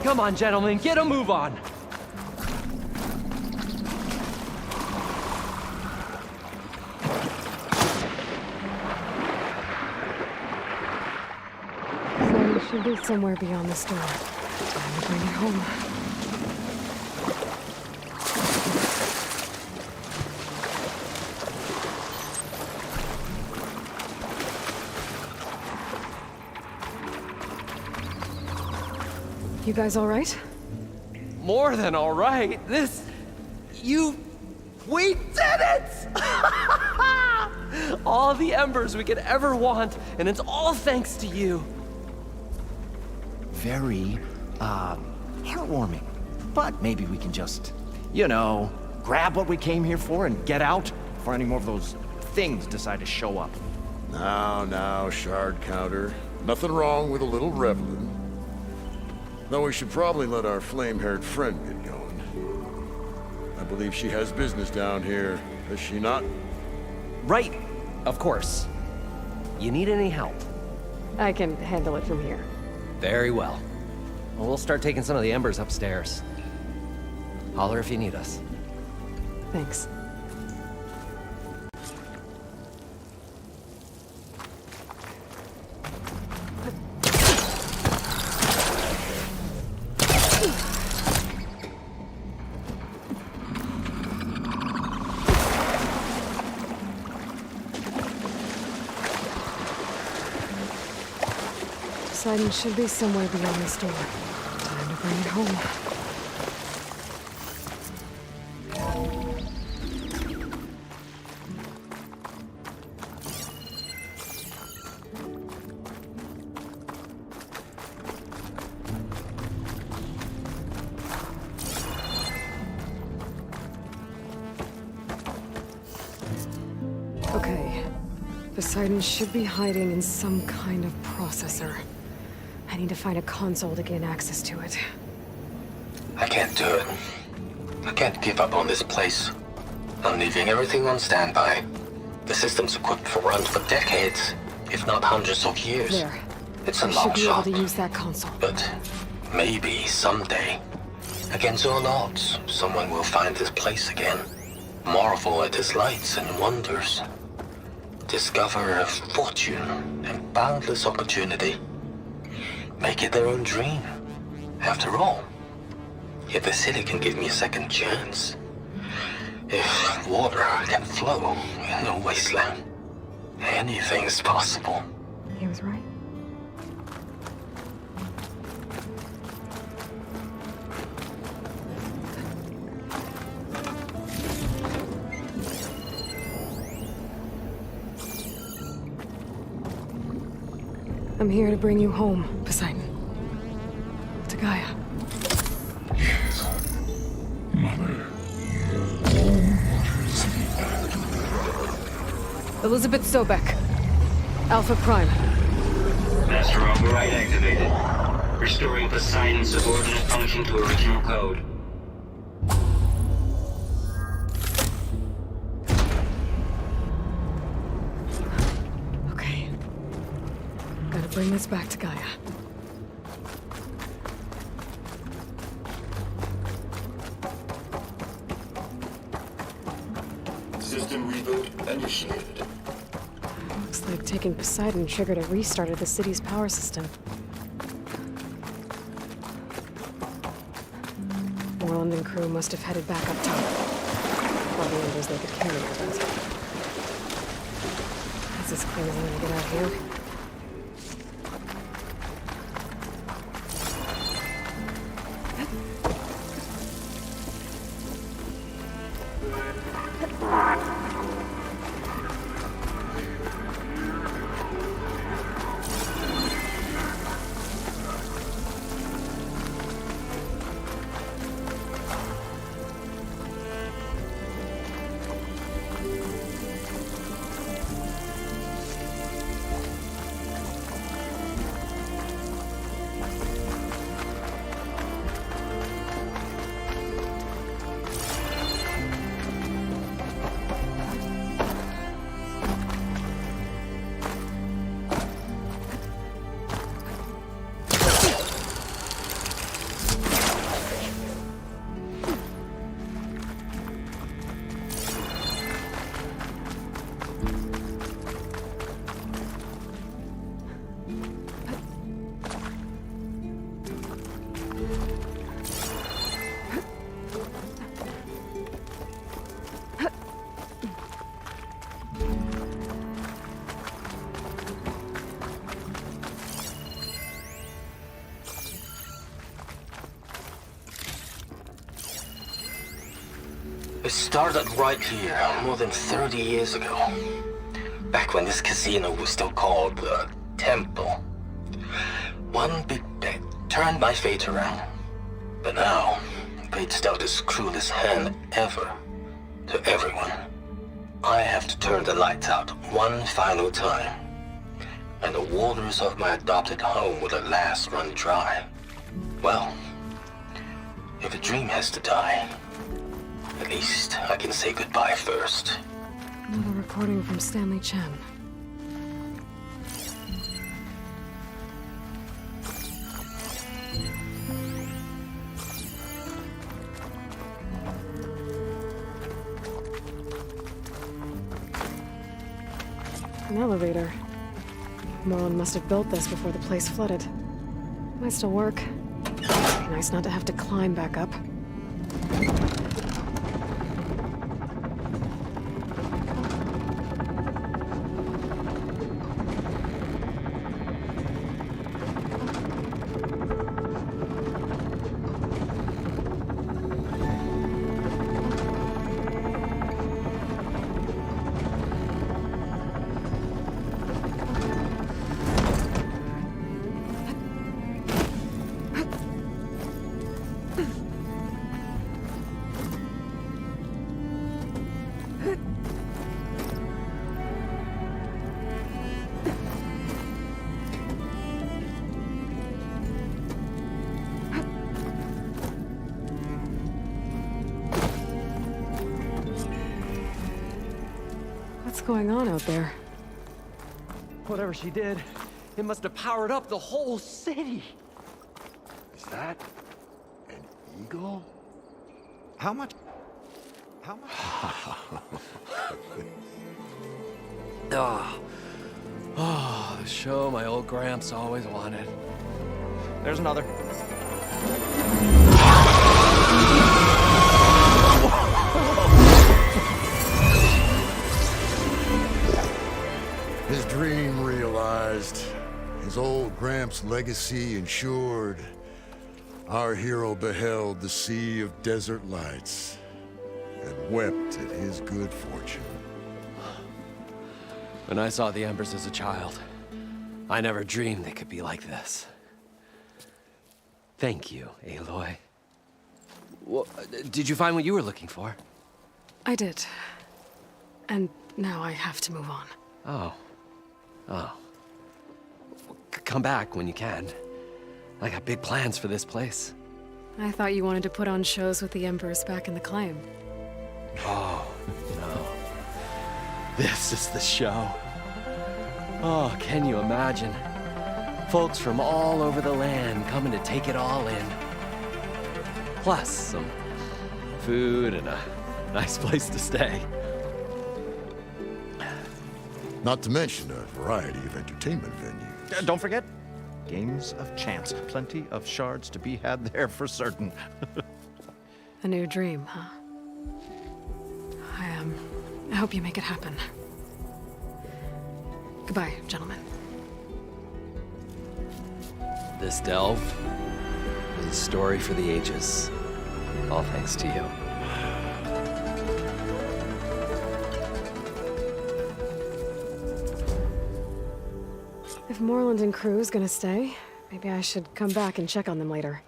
Come on, gentlemen, get a move on. So you should be somewhere beyond the storm. Time to bring it home. You guys all right? More than all right. We did it! All the embers we could ever want, and it's all thanks to you. Very, heartwarming. But maybe we can just, grab what we came here for and get out before any more of those things decide to show up. Now, shard counter. Nothing wrong with a little reveling. Though we should probably let our flame-haired friend get going. I believe she has business down here, does she not? Right, of course. You need any help? I can handle it from here. Very well. Well, we'll start taking some of the embers upstairs. Holler if you need us. Thanks. Poseidon should be somewhere beyond this door. Time to bring it home. Okay. Poseidon should be hiding in some kind of processor. I need to find a console to gain access to it. I can't do it. I can't give up on this place. I'm leaving everything on standby. The system's equipped for runs for decades, if not hundreds of years. There. It's a I long should be shot, able to use that console. but maybe someday, against all odds, someone will find this place again. Marvel at its lights and wonders. Discover a fortune and boundless opportunity. Make it their own dream. After all, if the city can give me a second chance, if water can flow in a wasteland, anything's possible. He was right. I'm here to bring you home, Poseidon. To Gaia. Mother. Elizabeth Sobek. Alpha Prime. Master override activated. Restoring Poseidon's subordinate function to original code. Okay. Gotta bring this back to Gaia. System reboot initiated. Looks like taking Poseidon triggered a restart of the city's power system. Moreland and crew must have headed back up top. All the embers they could carry, I bet. It's as clear as I'm gonna get out here. It started right here, more than 30 years ago. Back when this casino was still called the Temple. One big bet turned my fate around. But now, fate's dealt this cruelest hand ever to everyone. I have to turn the lights out one final time. And the waters of my adopted home will at last run dry. Well, if a dream has to die, at least I can say goodbye first. Another recording from Stanley Chen. An elevator. Moreland must have built this before the place flooded. Might still work. Be nice not to have to climb back up. What's going on out there? Whatever she did, it must have powered up the whole city. Is that an eagle? How much? How much? Oh, the show my old Gramps always wanted. There's another. His dream realized, his old Gramps' legacy ensured. Our hero beheld the sea of desert lights and wept at his good fortune. When I saw the embers as a child, I never dreamed they could be like this. Thank you, Aloy. Well, did you find what you were looking for? I did. And now I have to move on. Oh. Come back when you can. I got big plans for this place. I thought you wanted to put on shows with the Empress back in the claim. Oh, no. This is the show. Oh, can you imagine? Folks from all over the land coming to take it all in. Plus some food and a nice place to stay. Not to mention a variety of entertainment venues. Don't forget, games of chance. Plenty of shards to be had there for certain. A new dream, huh? I hope you make it happen. Goodbye, gentlemen. This delve is a story for the ages. All thanks to you. If Moreland and crew's gonna stay, maybe I should come back and check on them later.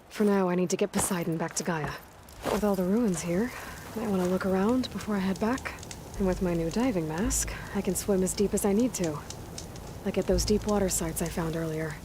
For now, I need to get Poseidon back to Gaia. But with all the ruins here, I want to look around before I head back. And with my new diving mask, I can swim as deep as I need to. Like at those deep water sites I found earlier.